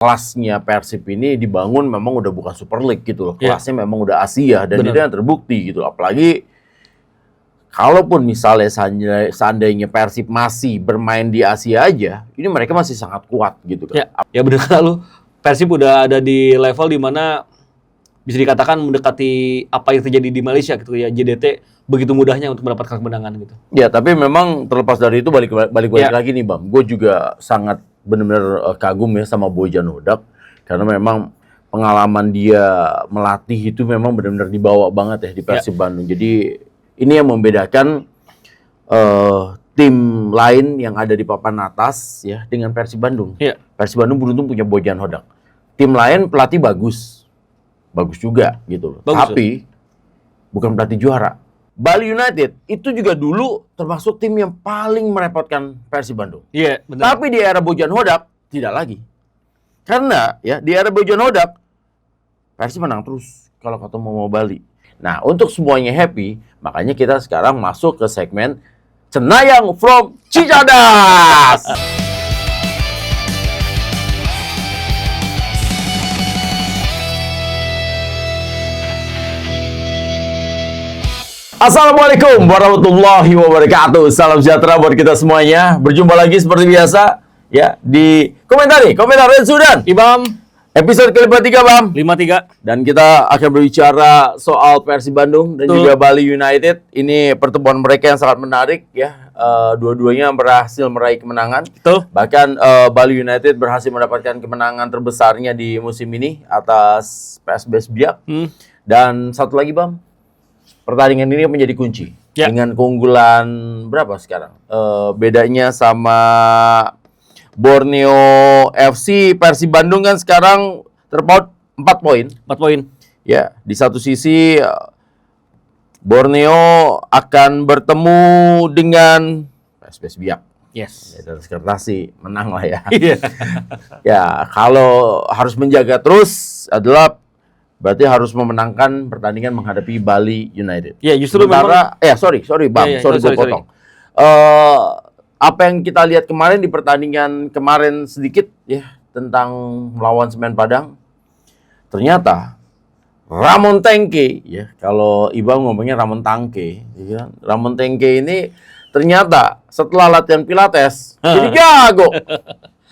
kelasnya Persib ini dibangun memang udah bukan Super League gitu loh. Iya. Kelasnya memang udah Asia dan Bener. itu yang terbukti gitu. Apalagi kalaupun misalnya seandainya Persib masih bermain di Asia aja, ini mereka masih sangat kuat gitu kan. Ya bener lalu Persib udah ada di level di mana bisa dikatakan mendekati apa yang terjadi di Malaysia gitu ya. JDT begitu mudahnya untuk mendapatkan kemenangan gitu. Ya, tapi memang terlepas dari itu balik Ya. lagi nih, Bang. Gue juga sangat benar-benar kagum ya sama Bojan Hodak karena memang pengalaman dia melatih itu memang benar-benar dibawa banget ya di Persib Bandung. Jadi ini yang membedakan tim lain yang ada di papan atas ya dengan Persib Bandung. Iya. Persib Bandung beruntung punya Bojan Hodak. Tim lain pelatih bagus juga gitu loh. Bagus, Tapi bukan pelatih juara. Bali United itu juga dulu termasuk tim yang paling merepotkan Persib Bandung. Iya, benar. Tapi di era Bojan Hodak tidak lagi. Karena ya di era Bojan Hodak Persib menang terus kalau ketemu mau Bali. Nah, untuk semuanya happy, makanya kita sekarang masuk ke segmen Cenayang from Cicadas. Assalamualaikum warahmatullahi wabarakatuh. Salam sejahtera buat kita semuanya. Berjumpa lagi seperti biasa ya di komentar Red Sudan. Ibam Episode ke-53, Bam. 53. Dan kita akan berbicara soal Persib Bandung dan Betul. juga Bali United. Ini pertemuan mereka yang sangat menarik ya. Dua-duanya berhasil meraih kemenangan. Betul. Bahkan Bali United berhasil mendapatkan kemenangan terbesarnya di musim ini atas PSBS Biak. Dan satu lagi, Bam. Pertandingan ini menjadi kunci. Ya. Dengan keunggulan berapa sekarang? Bedanya sama Borneo FC, Persib Bandung kan sekarang terpaut 4 poin. 4 poin. Ya, di satu sisi Borneo akan bertemu dengan PSBS Biak. Yes. Ya, dari kertas sih menang lah ya. Iya. Ya, kalau harus menjaga terus adalah berarti harus memenangkan pertandingan menghadapi Bali United. Ya, justru Sementara, sorry Bang, Ya, sorry gue sorry. potong. Apa yang kita lihat kemarin di pertandingan kemarin sedikit ya tentang melawan Semen Padang, ternyata Ramon Tengke ya, kalau Ibam ngomongnya Ramon Tangke, ya kan? Ramon Tengke ini ternyata setelah latihan pilates jadi jago.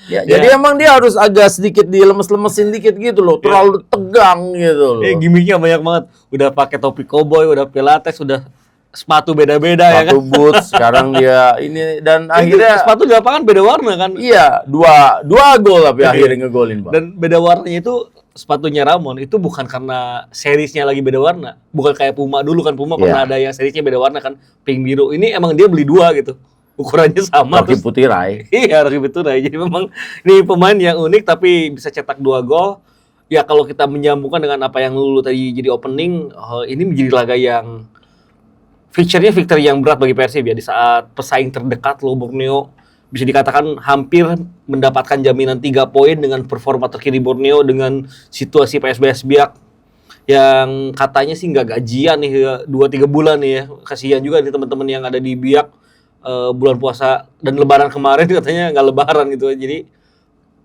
Ya, jadi emang dia harus agak sedikit dilemes-lemesin dikit gitu loh, terlalu tegang gitu loh. Gimmicknya banyak banget. Udah pakai topi koboi, udah pilates, udah sepatu beda-beda ya kan. Sepatu boots, sekarang dia ini dan Itu akhirnya sepatu di lapangan beda warna kan. iya, dua gol tapi akhirnya ngegolin, Bang. Dan beda warnanya itu sepatunya Ramon itu bukan karena seriesnya lagi beda warna. Bukan kayak Puma dulu kan, Puma pernah ada yang seriesnya beda warna kan, pink biru. Ini emang dia beli dua gitu. Ukurannya sama. Rocky Putirai. Iya, Rocky Putirai. Jadi memang ini pemain yang unik tapi bisa cetak 2 gol. Ya kalau kita menyambungkan dengan apa yang Lulu tadi jadi opening, ini menjadi laga yang victory yang berat bagi Persib ya di saat pesaing terdekat lo Borneo bisa dikatakan hampir mendapatkan jaminan 3 poin dengan performa terkini Borneo dengan situasi PSBS Biak yang katanya sih nggak gajian nih 2-3 bulan nih ya. Kasihan juga nih teman-teman yang ada di Biak bulan puasa dan lebaran kemarin katanya nggak lebaran gitu. Jadi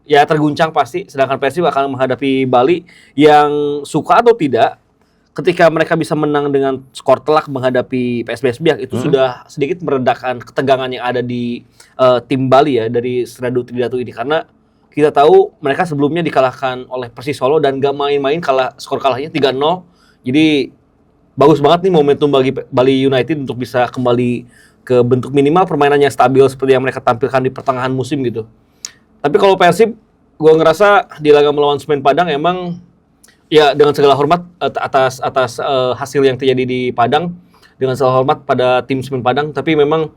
ya terguncang pasti, sedangkan Persib akan menghadapi Bali yang suka atau tidak ketika mereka bisa menang dengan skor telak menghadapi PSBS Biak itu sudah sedikit meredakan ketegangan yang ada di tim Bali ya dari Seradu Tridatu ini, karena kita tahu mereka sebelumnya dikalahkan oleh Persis Solo dan gak main-main, skor kalahnya 3-0. Jadi bagus banget nih momentum bagi Bali United untuk bisa kembali ke bentuk minimal permainan yang stabil seperti yang mereka tampilkan di pertengahan musim gitu. Tapi kalau Persib, gue ngerasa di laga melawan Semen Padang emang ya dengan segala hormat atas hasil yang terjadi di Padang, dengan segala hormat pada tim Semen Padang, tapi memang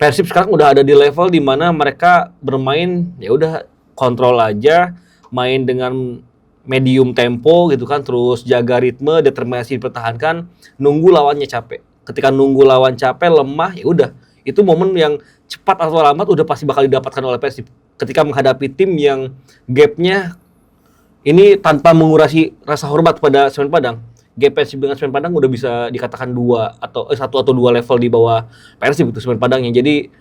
Persib sekarang udah ada di level di mana mereka bermain ya udah kontrol aja, main dengan medium tempo gitu kan, terus jaga ritme, determinasi dipertahankan, nunggu lawannya capek. Ketika nunggu lawan capek, lemah, ya udah. Itu momen yang cepat atau lambat udah pasti bakal didapatkan oleh Persib. Ketika menghadapi tim yang gap-nya ini tanpa mengurangi rasa hormat pada Semen Padang. Gap Persib dengan Semen Padang udah bisa dikatakan 1 atau 2 level di bawah Persib itu Semen Padangnya. Jadi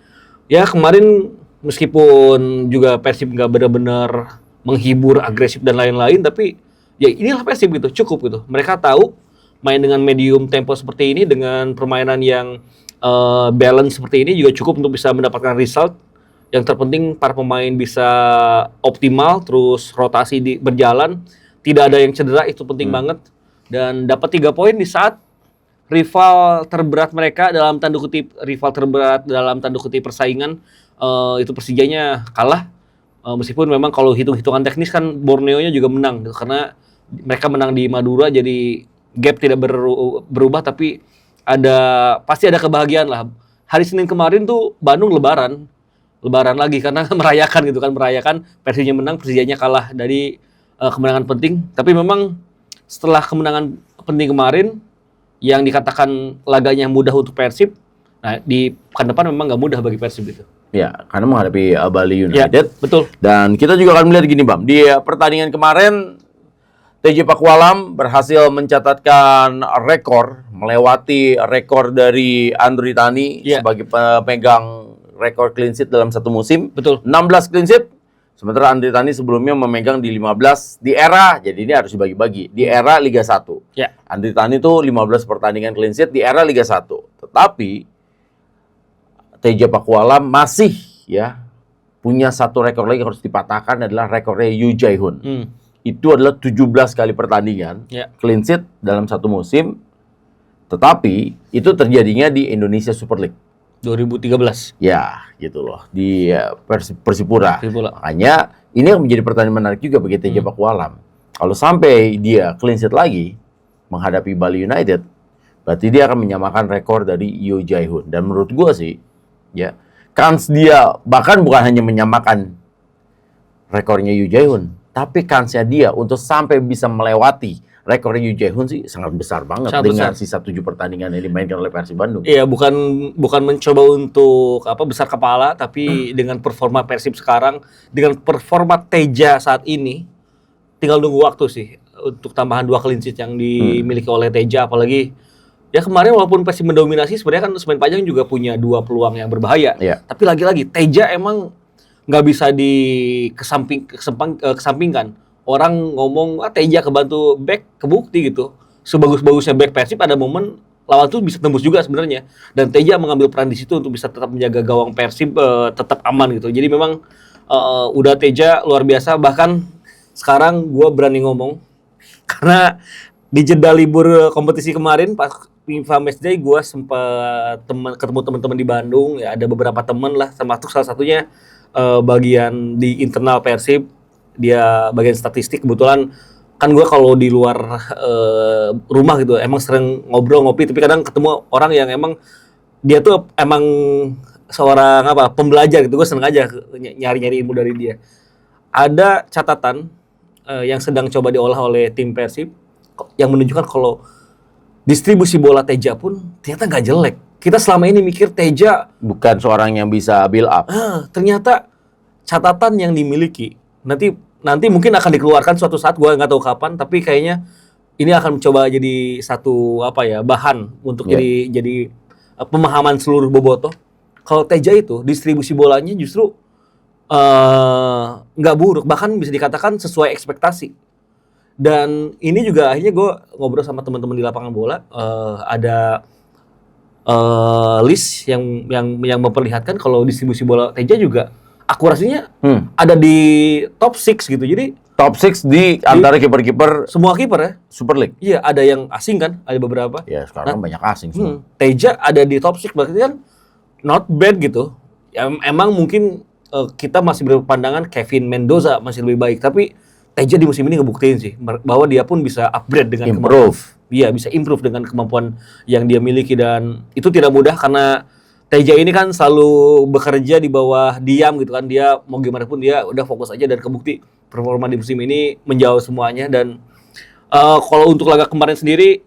ya kemarin meskipun juga Persib nggak benar-benar menghibur, agresif dan lain-lain, tapi ya inilah Persib gitu, cukup gitu. Mereka tahu main dengan medium tempo seperti ini, dengan permainan yang balance seperti ini juga cukup untuk bisa mendapatkan result. Yang terpenting para pemain bisa optimal, terus rotasi berjalan, tidak ada yang cedera, itu penting banget. Dan dapat 3 poin di saat rival terberat mereka dalam tanda kutip persaingan itu Persijanya kalah. Meskipun memang kalau hitung-hitungan teknis kan Borneo-nya juga menang gitu, karena mereka menang di Madura, jadi gap tidak berubah, tapi pasti ada kebahagiaan lah. Hari Senin kemarin tuh Bandung lebaran lagi karena merayakan Persijanya menang, Persijanya kalah dari kemenangan penting. Tapi memang setelah kemenangan penting kemarin yang dikatakan laganya mudah untuk Persib, nah di pekan depan memang nggak mudah bagi Persib itu. Ya, karena menghadapi Bali United. Ya, betul. Dan kita juga akan melihat gini, Bam. Di pertandingan kemarin TJ Pakualam berhasil mencatatkan rekor, melewati rekor dari Andri Tani sebagai pemegang rekor clean sheet dalam satu musim. Betul. 16 clean sheet. Sementara Andri Tani sebelumnya memegang di 15 di era, jadi ini harus dibagi-bagi, di era Liga 1. Ya. Andri Tani itu 15 pertandingan clean sheet di era Liga 1. Tetapi TJ Pakualam masih punya satu rekor lagi yang harus dipatahkan, adalah rekornya Yu Jae-hoon. Itu adalah 17 kali pertandingan clean sheet dalam satu musim. Tetapi itu terjadinya di Indonesia Super League 2013. Ya, gitu loh. Di Persipura. Makanya ini yang menjadi pertanyaan menarik juga bagi TJ Pakualam. Kalau sampai dia clean sheet lagi menghadapi Bali United, berarti dia akan menyamakan rekor dari Yu Jae-hoon. Dan menurut gua sih, kans dia bahkan bukan hanya menyamakan rekornya Yu Jae-hoon, tapi kansnya dia untuk sampai bisa melewati rekor Yu Jae-hoon sih sangat besar banget dengan sisa 7 pertandingan yang dimainkan oleh Persib Bandung. Iya, bukan mencoba untuk besar kepala, tapi dengan performa Persib sekarang, dengan performa Teja saat ini, tinggal nunggu waktu sih untuk tambahan 2 clean sheet yang dimiliki oleh Teja. Apalagi ya kemarin walaupun Persib mendominasi, sebenarnya kan Semen Padang juga punya 2 peluang yang berbahaya. Tapi lagi-lagi Teja emang nggak bisa kesampingkan. Orang ngomong Teja kebantu back, kebukti gitu. Sebagus-bagusnya back Persib, ada momen lawan tuh bisa tembus juga sebenarnya. Dan Teja mengambil peran di situ untuk bisa tetap menjaga gawang Persib tetap aman gitu. Jadi memang udah Teja luar biasa. Bahkan sekarang gue berani ngomong, karena di jeda libur kompetisi kemarin pas FIFA Matchday, gue sempat ketemu teman-teman di Bandung. Ya ada beberapa teman lah, termasuk salah satunya bagian di internal Persib. Dia bagian statistik. Kebetulan kan gue kalau di luar rumah gitu emang sering ngobrol ngopi, tapi kadang ketemu orang yang emang dia tuh emang seorang pembelajar gitu. Gue seneng aja nyari-nyari ilmu dari dia. Ada catatan yang sedang coba diolah oleh tim Persib yang menunjukkan kalau distribusi bola Teja pun ternyata nggak jelek. Kita selama ini mikir Teja bukan seorang yang bisa build up. Ternyata catatan yang dimiliki nanti mungkin akan dikeluarkan suatu saat, gue nggak tahu kapan, tapi kayaknya ini akan mencoba jadi satu bahan untuk jadi pemahaman seluruh bobotoh. Kalau Teja itu distribusi bolanya justru nggak buruk, bahkan bisa dikatakan sesuai ekspektasi. Dan ini juga akhirnya gue ngobrol sama teman-teman di lapangan bola, ada list yang memperlihatkan kalau distribusi bola Teja juga akurasinya ada di top 6 gitu. Jadi top 6 di antara kiper-kiper semua kiper ya Super League. Iya, ada yang asing kan, ada beberapa. Ya, sekarang banyak asing semua. Teja ada di top 6, berarti kan not bad gitu. Ya, emang mungkin kita masih berpandangan Kevin Mendoza masih lebih baik, tapi Teja di musim ini ngebuktiin sih bahwa dia pun bisa upgrade dengan improve. Iya, bisa improve dengan kemampuan yang dia miliki, dan itu tidak mudah karena Teja ini kan selalu bekerja di bawah diam gitu kan. Dia mau gimana pun dia udah fokus aja, dan kebukti performa di musim ini menjauh semuanya. Dan kalau untuk laga kemarin sendiri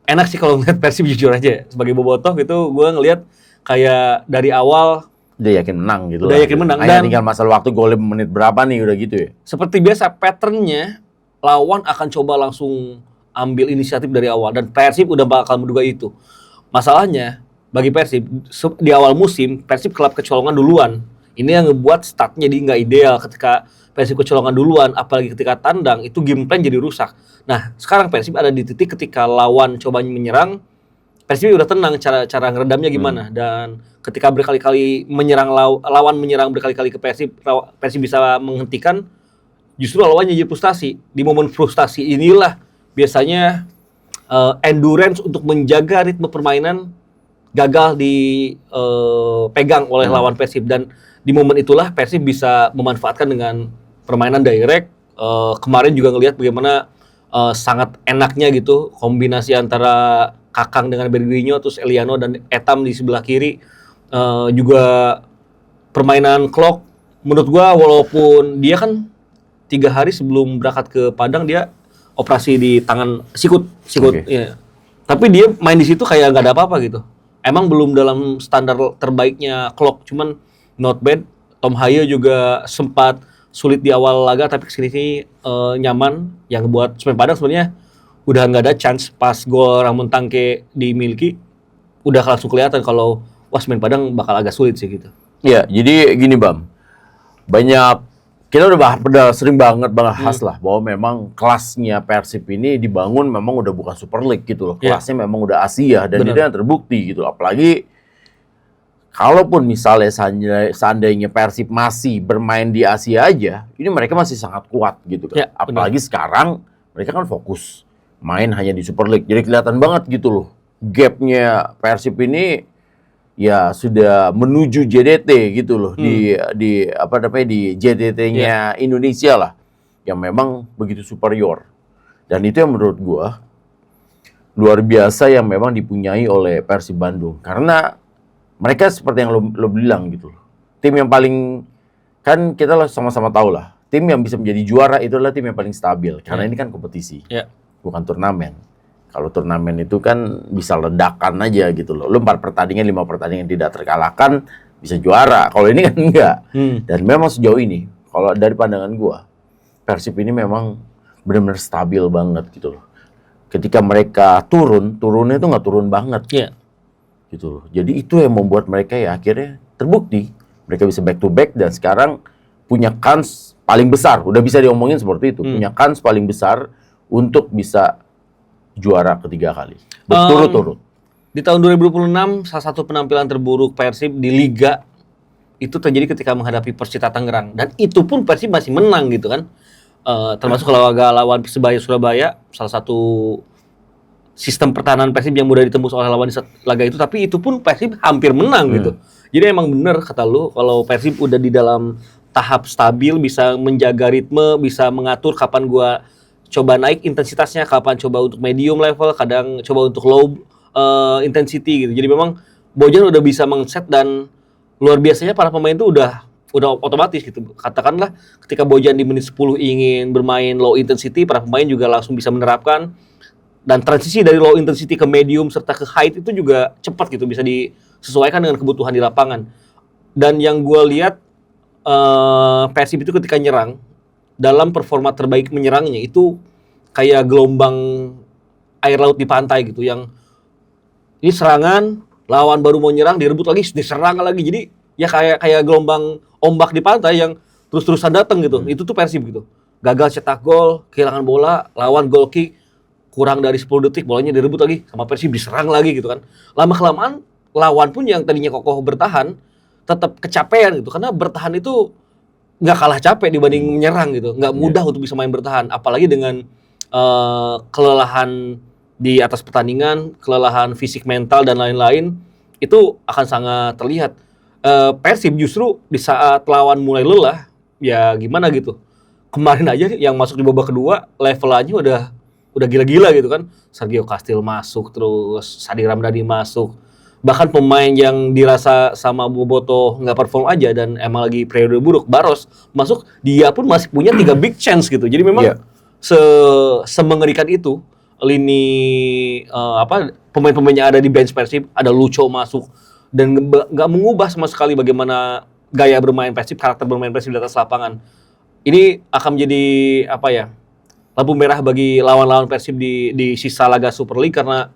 enak sih kalau ngeliat Persib, jujur aja sebagai bobotoh gitu, gue ngelihat kayak dari awal udah yakin menang gitu. Udah yakin menang, dan tinggal masalah waktu golnya menit berapa nih, udah gitu ya. Seperti biasa patternnya lawan akan coba langsung ambil inisiatif dari awal, dan Persib udah bakal menduga itu. Masalahnya bagi Persib di awal musim, Persib klub kecolongan duluan. Ini yang ngebuat startnya jadi nggak ideal ketika Persib kecolongan duluan, apalagi ketika tandang itu game plan jadi rusak. Nah sekarang Persib ada di titik ketika lawan coba menyerang, Persib udah tenang cara ngeredamnya gimana, dan ketika berkali-kali menyerang lawan menyerang berkali-kali ke Persib bisa menghentikan, justru lawannya jadi frustasi. Di momen frustasi inilah biasanya endurance untuk menjaga ritme permainan gagal dipegang oleh lawan Persib, dan di momen itulah Persib bisa memanfaatkan dengan permainan direct. Kemarin juga ngelihat bagaimana sangat enaknya gitu kombinasi antara Kakang dengan Berguinho, terus Eliano dan Etam di sebelah kiri. Juga permainan Klok menurut gua, walaupun dia kan 3 hari sebelum berangkat ke Padang dia operasi di tangan sikut. Oke. Ya. Tapi dia main di situ kayak nggak ada apa-apa gitu. Emang belum dalam standar terbaiknya Klok, cuman not bad. Tom Haye juga sempat sulit di awal laga, tapi kesini nyaman. Yang buat Semen Padang sebenarnya udah nggak ada chance pas gol Ramon Tangke dimiliki. Udah langsung kelihatan kalau wah Semen Padang bakal agak sulit sih gitu. Ya, jadi gini Bam, kita udah sering banget bahas lah bahwa memang kelasnya Persib ini dibangun memang udah bukan Super League gitu loh. Kelasnya memang udah Asia dan itu yang terbukti gitu. Apalagi kalaupun misalnya seandainya Persib masih bermain di Asia aja, ini mereka masih sangat kuat gitu kan. Apalagi sekarang mereka kan fokus main hanya di Super League. Jadi kelihatan banget gitu loh. Gapnya Persib ini ya sudah menuju JDT gitu loh, di JDT-nya Indonesia lah, yang memang begitu superior. Dan itu yang menurut gua luar biasa yang memang dipunyai oleh Persib Bandung, karena mereka seperti yang lo bilang gitu loh, tim yang paling, kan kita lah sama-sama tahu lah, tim yang bisa menjadi juara itu adalah tim yang paling stabil, karena ini kan kompetisi, bukan turnamen. Kalau turnamen itu kan bisa ledakan aja gitu loh. Lu 4 pertandingan, 5 pertandingan tidak terkalahkan, bisa juara. Kalau ini kan enggak. Dan memang sejauh ini, kalau dari pandangan gua, Persib ini memang benar-benar stabil banget gitu loh. Ketika mereka turunnya itu nggak turun banget. Gitu loh. Jadi itu yang membuat mereka ya akhirnya terbukti. Mereka bisa back to back dan sekarang punya kans paling besar. Udah bisa diomongin seperti itu. Punya kans paling besar untuk bisa juara ketiga kali berturut-turut. Di tahun 2026 salah satu penampilan terburuk Persib di Liga itu terjadi ketika menghadapi Persita Tangerang, dan itu pun Persib masih menang gitu kan. Termasuk lawan Persebaya Surabaya, salah satu sistem pertahanan Persib yang mudah ditembus oleh lawan di laga itu, tapi itu pun Persib hampir menang gitu. Jadi emang bener kata lu, kalau Persib udah di dalam tahap stabil, bisa menjaga ritme, bisa mengatur kapan gua coba naik intensitasnya, kapan coba untuk medium level, kadang coba untuk low intensity gitu. Jadi memang Bojan udah bisa meng-set, dan luar biasanya para pemain itu udah otomatis gitu. Katakanlah ketika Bojan di menit 10 ingin bermain low intensity, para pemain juga langsung bisa menerapkan, dan transisi dari low intensity ke medium serta ke high itu juga cepat gitu, bisa disesuaikan dengan kebutuhan di lapangan. Dan yang gue lihat Persib itu ketika nyerang, dalam performa terbaik menyerangnya itu kayak gelombang air laut di pantai gitu, yang ini serangan, lawan baru mau nyerang, direbut lagi, diserang lagi. Jadi ya kayak gelombang ombak di pantai yang terus-terusan datang gitu. Itu tuh Persib gitu. Gagal cetak gol, kehilangan bola, lawan goal kick, kurang dari 10 detik bolanya direbut lagi sama Persib, diserang lagi gitu kan. Lama-kelamaan lawan pun yang tadinya kokoh bertahan tetap kecapean gitu, karena bertahan itu nggak kalah capek dibanding menyerang gitu, nggak mudah untuk bisa main bertahan, apalagi dengan kelelahan di atas pertandingan, kelelahan fisik, mental dan lain-lain, itu akan sangat terlihat. Persib justru di saat lawan mulai lelah, ya gimana gitu. Kemarin aja yang masuk di babak kedua levelnya udah gila-gila gitu kan. Sergio Castil masuk, terus Sadi Ramdhani masuk. Bahkan pemain yang dirasa sama Boboto nggak perform aja dan emang lagi periode buruk, Baros masuk, dia pun masih punya 3 big chance gitu. Jadi memang semengerikan itu lini pemain-pemain yang ada di bench Persib. Ada Lucho masuk dan nggak mengubah sama sekali bagaimana gaya bermain Persib, karakter bermain Persib di atas lapangan. Ini akan menjadi lampu merah bagi lawan-lawan Persib di sisa laga Super League, karena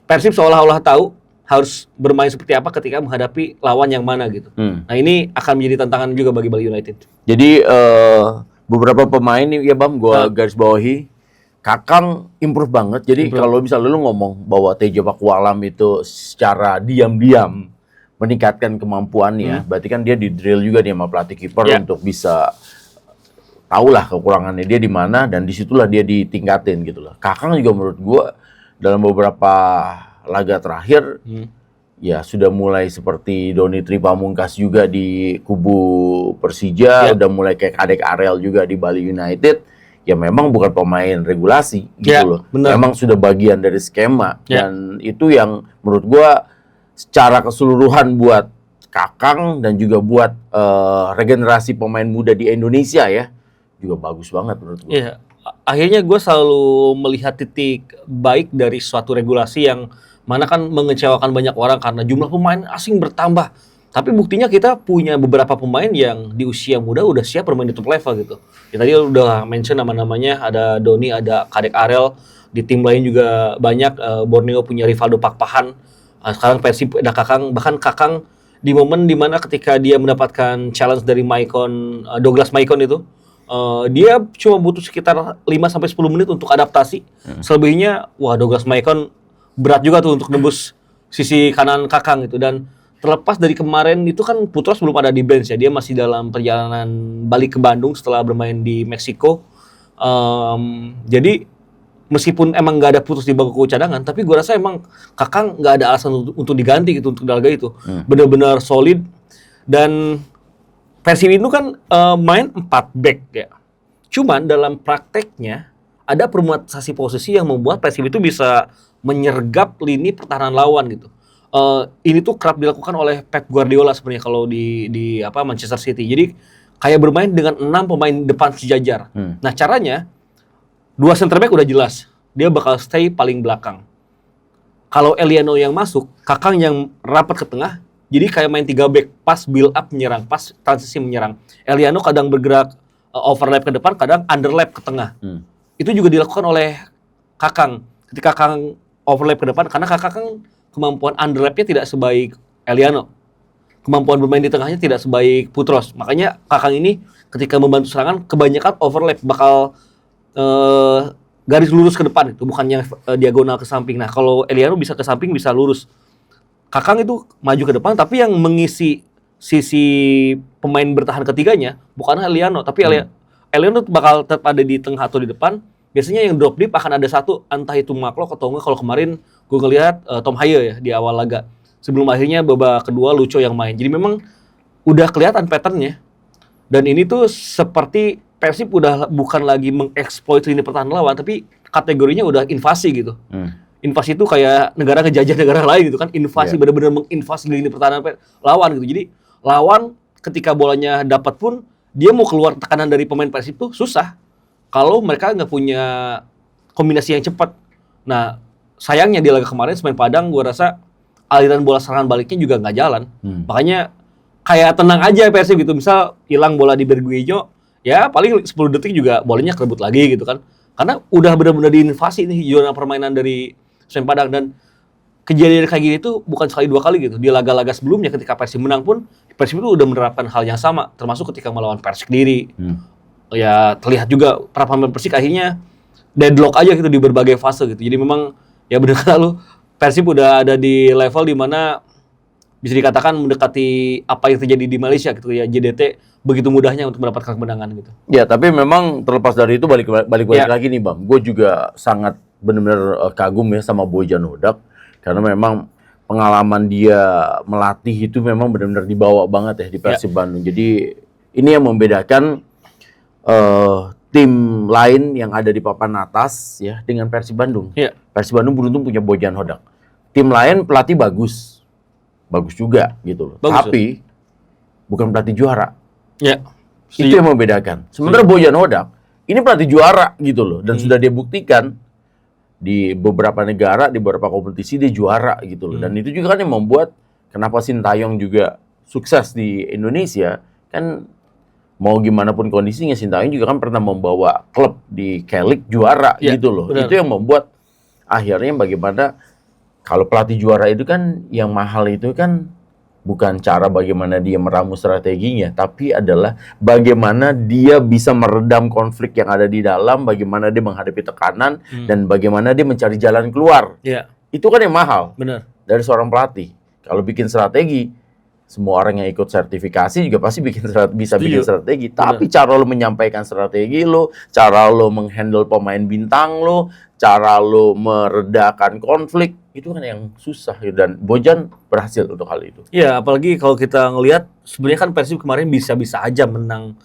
Persib seolah-olah tahu harus bermain seperti apa ketika menghadapi lawan yang mana gitu. Nah ini akan menjadi tantangan juga bagi Bali United. Jadi beberapa pemain nih ya Bam, gua garis bawahi, Kakang improve banget. Jadi kalau misalnya lu ngomong bahwa Tejo Pakualam itu secara diam-diam meningkatkan kemampuannya, berarti kan dia di drill juga nih sama pelatih kiper untuk bisa tahulah kekurangannya dia di mana dan disitulah dia ditingkatin gitu loh. Kakang juga menurut gua dalam beberapa laga terakhir ya sudah mulai seperti Doni Tripamungkas juga di kubu Persija, udah mulai kayak Kadek Arel juga di Bali United. Ya memang bukan pemain regulasi gitu loh. Bener. Memang sudah bagian dari skema dan itu yang menurut gua secara keseluruhan buat Kakang dan juga buat regenerasi pemain muda di Indonesia ya juga bagus banget menurut gua. Iya. Akhirnya gue selalu melihat titik baik dari suatu regulasi yang mana kan mengecewakan banyak orang karena jumlah pemain asing bertambah. Tapi buktinya kita punya beberapa pemain yang di usia muda udah siap bermain di top level gitu. Ya, tadi udah mention nama-namanya, ada Doni, ada Kadek Arel, di tim lain juga banyak. Borneo punya Rivaldo Pakpahan. Sekarang Persib ada Kakang, bahkan Kakang di momen dimana ketika dia mendapatkan challenge dari Douglas Maicon itu, dia cuma butuh sekitar 5-10 menit untuk adaptasi. Selebihnya, wah Douglas Maicon berat juga tuh untuk nembus sisi kanan Kakang gitu. Dan terlepas dari kemarin itu kan Putros belum ada di bench ya, dia masih dalam perjalanan balik ke Bandung setelah bermain di Meksiko. Jadi meskipun emang nggak ada Putros di bangku cadangan, tapi gue rasa emang Kakang nggak ada alasan untuk diganti gitu untuk laga itu. Benar-benar solid. Dan Persib itu kan main 4 back ya. Cuman dalam prakteknya ada permutasi posisi yang membuat Persib itu bisa menyergap lini pertahanan lawan gitu. Ini tuh kerap dilakukan oleh Pep Guardiola sebenarnya kalau di Manchester City. Jadi kayak bermain dengan 6 pemain depan sejajar. Nah caranya 2 center back udah jelas, dia bakal stay paling belakang. Kalau Eliano yang masuk, Kakang yang rapat ke tengah, jadi kayak main 3 back, pas build up menyerang, pas transisi menyerang. Eliano kadang bergerak overlap ke depan, kadang underlap ke tengah. Itu juga dilakukan oleh Kakang. Ketika Kakang overlap ke depan, karena Kakang kemampuan underlap-nya tidak sebaik Eliano. Kemampuan bermain di tengahnya tidak sebaik Putros. Makanya Kakang ini ketika membantu serangan, kebanyakan overlap bakal garis lurus ke depan, itu bukannya diagonal ke samping. Nah kalau Eliano bisa ke samping, bisa lurus. Kakang itu maju ke depan, tapi yang mengisi sisi pemain bertahan ketiganya bukan Eliano, tapi Eliano bakal tetap ada di tengah atau di depan. Biasanya yang drop deep akan ada satu, entah itu Maklok atau enggak. Kalau kemarin gue ngelihat Tom Haye ya di awal laga. Sebelum akhirnya babak kedua Lucho yang main. Jadi memang udah kelihatan patternnya. Dan ini tuh seperti Persib udah bukan lagi mengeksploit lini pertahanan lawan, tapi kategorinya udah invasi gitu. Invasi itu kayak negara ngejajah negara lain gitu kan. Invasi benar-benar menginvasi lini pertahanan lawan gitu. Jadi lawan ketika bolanya dapat pun dia mau keluar tekanan dari pemain Persib tuh susah kalau mereka nggak punya kombinasi yang cepat. Nah sayangnya di laga kemarin Semen Padang gue rasa aliran bola serangan baliknya juga nggak jalan. Makanya kayak tenang aja Persib gitu. Misal hilang bola di Berguinho, ya paling 10 detik juga bolanya kerebut lagi gitu kan. Karena udah benar-benar diinvasi nih zona permainan dari Semen Padang. Dan kejadian kayak gini tuh bukan sekali 2 kali gitu. Di laga-laga sebelumnya ketika Persib menang pun, Persib itu udah menerapkan hal yang sama. Termasuk ketika melawan Persik Kediri. Ya terlihat juga para pemain Persik akhirnya deadlock aja gitu di berbagai fase gitu. Jadi memang ya benar lalu Persib udah ada di level di mana bisa dikatakan mendekati apa yang terjadi di Malaysia gitu ya. JDT begitu mudahnya untuk mendapatkan kemenangan gitu. Ya, tapi memang terlepas dari itu balik lagi nih, Bang. Gue juga sangat benar-benar kagum ya sama Bojan Hodak karena memang pengalaman dia melatih itu memang benar-benar dibawa banget ya di Persib Bandung. Jadi ini yang membedakan tim lain yang ada di papan atas ya dengan Persib Bandung. Persib Bandung beruntung punya Bojan Hodak. Tim lain pelatih bagus juga gitu loh. Tapi bukan pelatih juara. Itu yang membedakan. Sementara Bojan Hodak ini pelatih juara gitu loh dan sudah dia buktikan di beberapa negara, di beberapa kompetisi dia juara gitu loh. Dan itu juga kan yang membuat kenapa Sintayong juga sukses di Indonesia. Kan mau gimana pun kondisinya, Sintayong juga kan pernah membawa klub di K-League juara gitu loh. Benar. Itu yang membuat akhirnya bagaimana Kalau pelatih juara itu kan yang mahal itu kan bukan cara bagaimana dia meramu strateginya, tapi adalah bagaimana dia bisa meredam konflik yang ada di dalam, bagaimana dia menghadapi tekanan, dan bagaimana dia mencari jalan keluar. Iya, Itu kan yang mahal benar. dari seorang pelatih. Kalau bikin strategi, semua orang yang ikut sertifikasi juga pasti bisa bikin strategi. Tapi cara lo menyampaikan strategi lo, cara lo menghandle pemain bintang lo, cara lo meredakan konflik, itu kan yang susah. Dan Bojan berhasil untuk hal itu. Iya, apalagi kalau kita ngelihat sebenarnya kan Persib kemarin bisa-bisa aja menang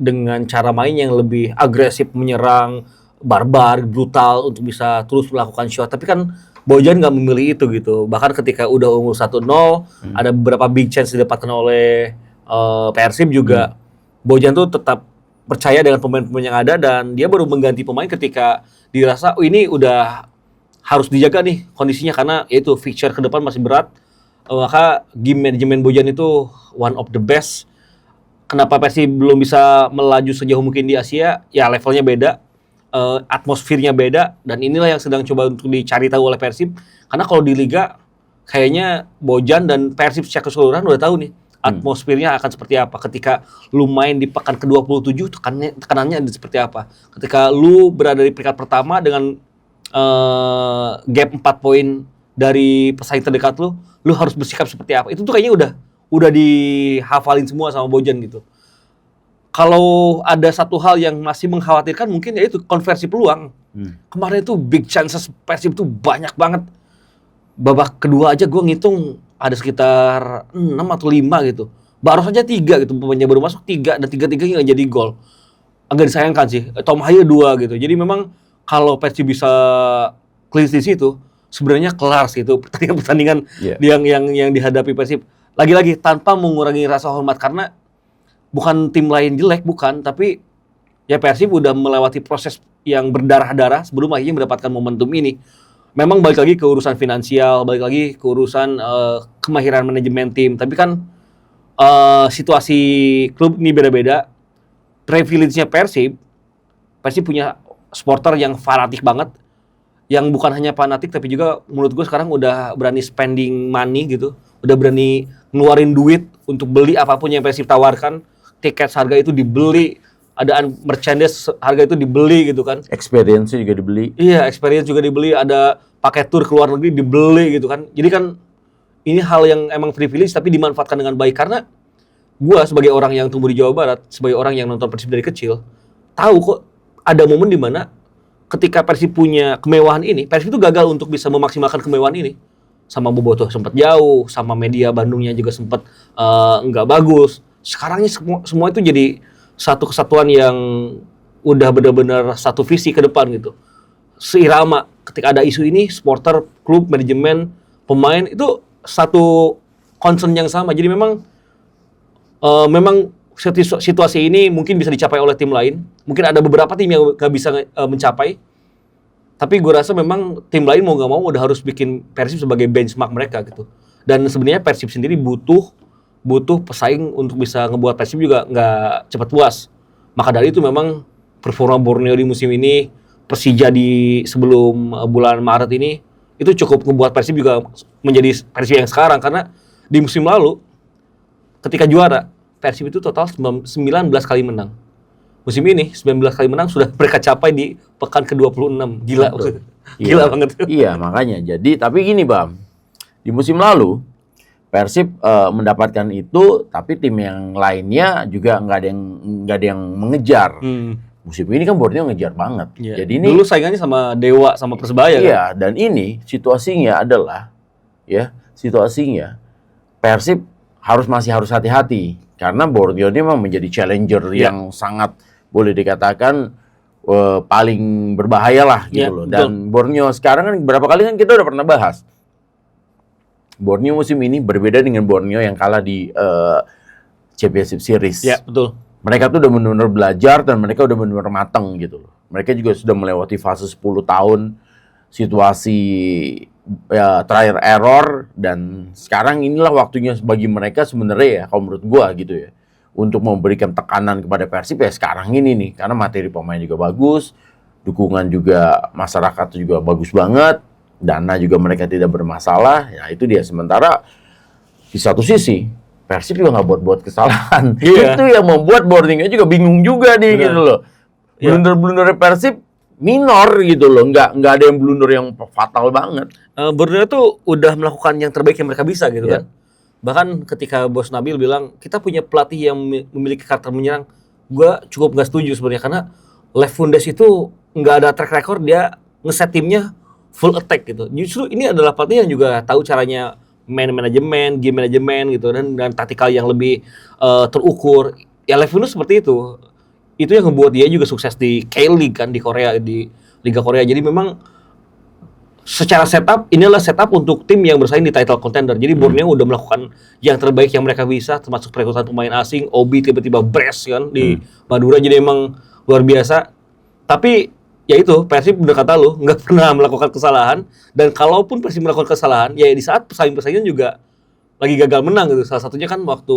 dengan cara main yang lebih agresif, menyerang, barbar, brutal untuk bisa terus melakukan shot. Tapi kan Bojan nggak memilih itu gitu. Bahkan ketika udah unggul 1-0, ada beberapa big chance didapatkan oleh Persib juga. Bojan tuh tetap percaya dengan pemain-pemain yang ada dan dia baru mengganti pemain ketika dirasa ini udah harus dijaga nih kondisinya karena itu fixture ke depan masih berat. Maka game manajemen Bojan itu one of the best. Kenapa Persib belum bisa melaju sejauh mungkin di Asia? Ya levelnya beda. Atmosfernya beda dan inilah yang sedang coba untuk dicari tahu oleh Persib karena kalau di Liga kayaknya Bojan dan Persib secara keseluruhan udah tahu nih atmosfernya akan seperti apa ketika lu main di pekan ke-27 tekanannya seperti apa ketika lu berada di peringkat pertama dengan gap 4 poin dari pesaing terdekat lu harus bersikap seperti apa itu tuh kayaknya udah dihafalin semua sama Bojan gitu. Kalau ada satu hal yang masih mengkhawatirkan mungkin yaitu konversi peluang. Kemarin itu big chances Persib itu banyak banget. Babak kedua aja gue ngitung ada sekitar 6 atau 5 gitu. Baru saja 3 gitu, pemainnya baru masuk 3 dan 3-3-nya nggak jadi gol. Agak disayangkan sih. Tom Haye 2 gitu. Jadi memang kalau Persib bisa clean di situ, sebenarnya kelar sih itu pertandingan yang dihadapi Persib. Lagi-lagi tanpa mengurangi rasa hormat karena bukan tim lain jelek, bukan. Tapi ya Persib udah melewati proses yang berdarah-darah sebelum akhirnya mendapatkan momentum ini. Memang balik lagi ke urusan finansial, balik lagi ke urusan kemahiran manajemen tim. Tapi kan situasi klub ini beda-beda. Privilege-nya Persib punya supporter yang fanatik banget. Yang bukan hanya fanatik, tapi juga menurut gue sekarang udah berani spending money gitu. Udah berani ngeluarin duit untuk beli apapun yang Persib tawarkan. Tiket harga itu dibeli, ada merchandise harga itu dibeli gitu kan. Experience juga dibeli. Iya, experience juga dibeli, ada paket tour ke luar negeri dibeli gitu kan. Jadi kan ini hal yang emang privilege tapi dimanfaatkan dengan baik karena gua sebagai orang yang tumbuh di Jawa Barat, sebagai orang yang nonton Persib dari kecil, tahu kok ada momen di mana ketika Persib punya kemewahan ini, Persib itu gagal untuk bisa memaksimalkan kemewahan ini. Sama Bobotoh sempat jauh, sama media Bandungnya juga sempat nggak bagus. Sekarang ini semua itu jadi satu kesatuan yang udah benar-benar satu visi ke depan gitu. Seirama ketika ada isu ini, supporter, klub, manajemen, pemain itu satu concern yang sama. Jadi memang situasi ini mungkin bisa dicapai oleh tim lain. Mungkin ada beberapa tim yang nggak bisa mencapai. Tapi gue rasa memang tim lain mau nggak mau udah harus bikin Persib sebagai benchmark mereka gitu. Dan sebenarnya Persib sendiri butuh pesaing untuk bisa ngebuat Persib juga nggak cepat puas. Maka dari itu memang performa Borneo di musim ini, Persija di sebelum bulan Maret ini, itu cukup ngebuat Persib juga menjadi Persib yang sekarang. Karena di musim lalu, ketika juara, Persib itu total 19 kali menang. Musim ini, 19 kali menang sudah mereka capai di pekan ke-26. Gila. Gila banget. Iya, makanya. Jadi, tapi gini Bam, di musim lalu, Persib mendapatkan itu, tapi tim yang lainnya juga nggak ada yang mengejar. Musim ini kan Borneo ngejar banget. Yeah. Jadi ini dulu saingannya sama Dewa sama Persebaya kan. Iya, dan ini situasinya adalah Persib masih harus hati-hati karena Borneo ini memang menjadi challenger yang sangat boleh dikatakan paling berbahaya lah gitu loh. Dan Borneo sekarang kan berapa kali kan kita udah pernah bahas. Borneo musim ini berbeda dengan Borneo yang kalah di Championship Series. Iya, betul. Mereka tuh udah benar-benar belajar dan mereka udah benar-benar matang gitu loh. Mereka juga sudah melewati fase 10 tahun situasi trial error dan sekarang inilah waktunya bagi mereka sebenarnya ya kalau menurut gua gitu ya untuk memberikan tekanan kepada Persib ya sekarang ini nih karena materi pemain juga bagus, dukungan juga masyarakat juga bagus banget. dana juga mereka tidak bermasalah. Ya itu dia. Sementara di satu sisi Persib juga nggak buat kesalahan. Iya. Itu yang membuat boardingnya juga bingung juga nih Benar. gitu loh. Iya. Blunder-blundernya Persib minor gitu loh, nggak ada yang blunder yang fatal banget. Borneo tuh udah melakukan yang terbaik yang mereka bisa gitu Iya. kan. Bahkan ketika Bos Nabil bilang kita punya pelatih yang memiliki karakter menyerang, gua cukup nggak setuju sebenarnya karena Lev Fundes itu nggak ada track record dia ngeset timnya full attack gitu. Justru ini adalah pelatih yang juga tahu caranya game manajemen gitu dan taktikal yang lebih terukur. Ya Lev Fundes seperti itu. Itu yang membuat dia juga sukses di K-League kan di Korea, di Liga Korea. Jadi memang secara setup, inilah setup untuk tim yang bersaing di title contender. Jadi Borneo udah melakukan yang terbaik yang mereka bisa, termasuk perekrutan pemain asing. Obi tiba-tiba brace kan di Madura, jadi emang luar biasa. Tapi ya itu, Persib udah kata lu, nggak pernah melakukan kesalahan. Dan kalaupun Persib melakukan kesalahan, ya di saat pesaing-pesaingnya juga lagi gagal menang gitu. Salah satunya kan waktu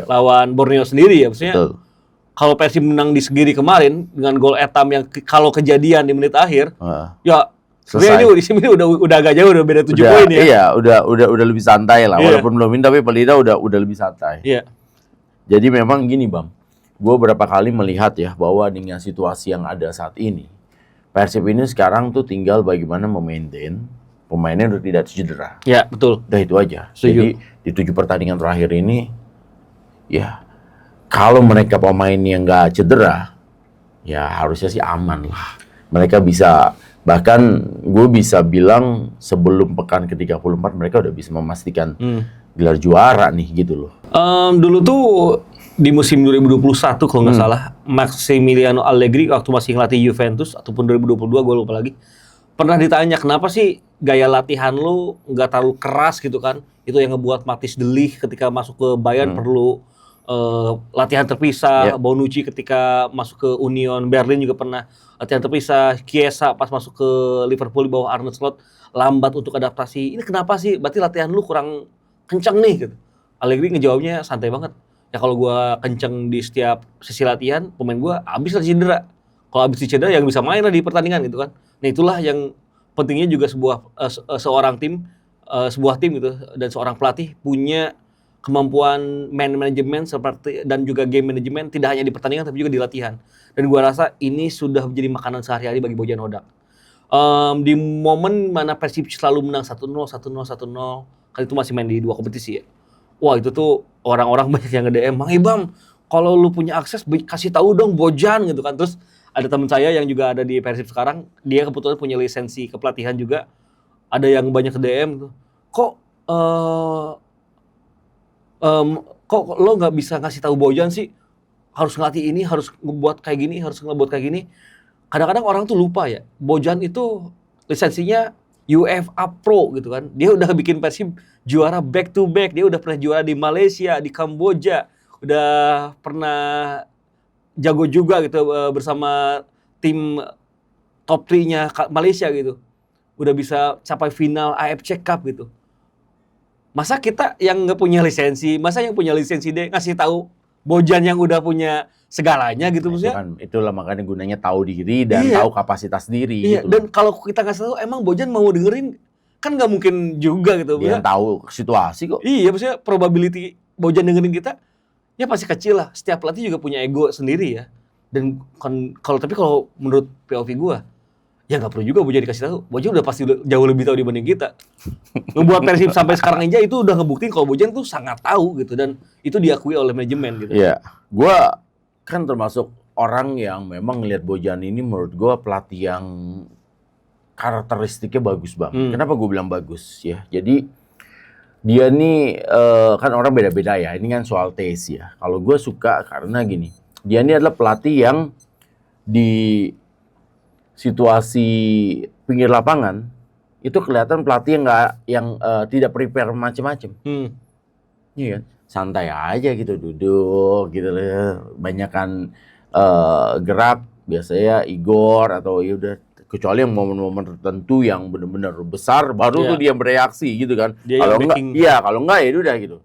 lawan Borneo sendiri ya, maksudnya. Betul. Kalau Persib menang di Segiri kemarin dengan gol Etam yang kalau kejadian di menit akhir, ya sebenarnya ini di sini udah agak jauh, udah beda 7 poin ya. Iya, udah lebih santai lah. Walaupun belum ini tapi paling tidak udah lebih santai. Iya. Jadi memang gini, Bang. Gue berapa kali melihat ya bahwa dengan situasi yang ada saat ini, Persib ini sekarang tuh tinggal bagaimana memaintain pemainnya udah tidak cedera. Iya, betul. Udah itu aja. Setuju. Jadi di 7 pertandingan terakhir ini, ya kalau mereka pemainnya nggak cedera, ya harusnya sih aman lah. Mereka bisa, bahkan gue bisa bilang sebelum pekan ke-34 mereka udah bisa memastikan gelar juara nih gitu loh. Dulu tuh di musim 2021 kalau nggak salah, Massimiliano Allegri waktu masih ngelatih Juventus ataupun 2022 gue lupa lagi, pernah ditanya kenapa sih gaya latihan lu nggak terlalu keras gitu kan? Itu yang ngebuat Mathis de Ligt ketika masuk ke Bayern perlu latihan terpisah. Bonucci ketika masuk ke Union Berlin juga pernah latihan terpisah. Chiesa pas masuk ke Liverpool di bawah Arne Slot lambat untuk adaptasi. Ini kenapa sih? Berarti latihan lu kurang kencang nih gitu. Allegri ngejawabnya santai banget. Ya kalau gua kenceng di setiap sesi latihan, pemain gua habis lah cedera. Kalau habis cedera yang bisa main lah di pertandingan gitu kan. Nah itulah yang pentingnya juga sebuah tim gitu dan seorang pelatih punya kemampuan manajemen seperti dan juga game manajemen tidak hanya di pertandingan tapi juga di latihan. Dan gua rasa ini sudah menjadi makanan sehari-hari bagi Bojan Hodak. Di momen mana Persib selalu menang 1-0 kan itu masih main di 2 kompetisi ya. Wah, itu tuh orang-orang banyak yang nge-DM, "Mang Ibam, kalau lu punya akses kasih tahu dong Bojan," gitu kan. Terus ada teman saya yang juga ada di Persib sekarang, dia kebetulan punya lisensi kepelatihan juga. Ada yang banyak DM tuh. Kok lo nggak bisa ngasih tahu Bojan sih? Harus ngelatih ini, harus ngebuat kayak gini, harus ngebuat kayak gini. Kadang-kadang orang tuh lupa ya. Bojan itu lisensinya UEFA Pro gitu kan. Dia udah bikin Persib juara back to back. Dia udah pernah juara di Malaysia, di Kamboja. Udah pernah jago juga gitu bersama tim top 3-nya Malaysia gitu. Udah bisa capai final AFC Cup gitu. Masa kita yang nggak punya lisensi, masa yang punya lisensi deh ngasih tahu Bojan yang udah punya segalanya gitu maksudnya? Itulah makanya gunanya tahu diri dan tahu kapasitas diri. Iya. Gitu dan kalau kita ngasih tahu, emang Bojan mau dengerin? Kan nggak mungkin juga gitu. Dia tahu situasi kok. Iya, maksudnya probability Bojan dengerin kita ya pasti kecil lah. Setiap pelatih juga punya ego sendiri ya. Dan kalau menurut POV gua, ya nggak perlu juga Bojan dikasih tahu. Bojan udah pasti jauh lebih tahu dibanding kita. Ngebuat Persib sampai sekarang aja itu udah ngebuktiin kalau Bojan tuh sangat tahu gitu dan itu diakui oleh manajemen gitu. Iya, gua kan termasuk orang yang memang ngelihat Bojan ini menurut gua pelatih yang karakteristiknya bagus Bang. Kenapa gue bilang bagus ya? Jadi dia nih kan orang beda-beda ya. Ini kan soal taste ya. Kalau gue suka karena gini, dia ini adalah pelatih yang di situasi pinggir lapangan itu kelihatan pelatih yang tidak prepare macam-macam. Iya kan? Santai aja gitu, duduk gitu loh. Banyakan gerak biasanya Igor atau ya udah, kecuali yang momen-momen tertentu yang benar-benar besar baru tuh dia bereaksi gitu kan. Kalau enggak ya udah gitu.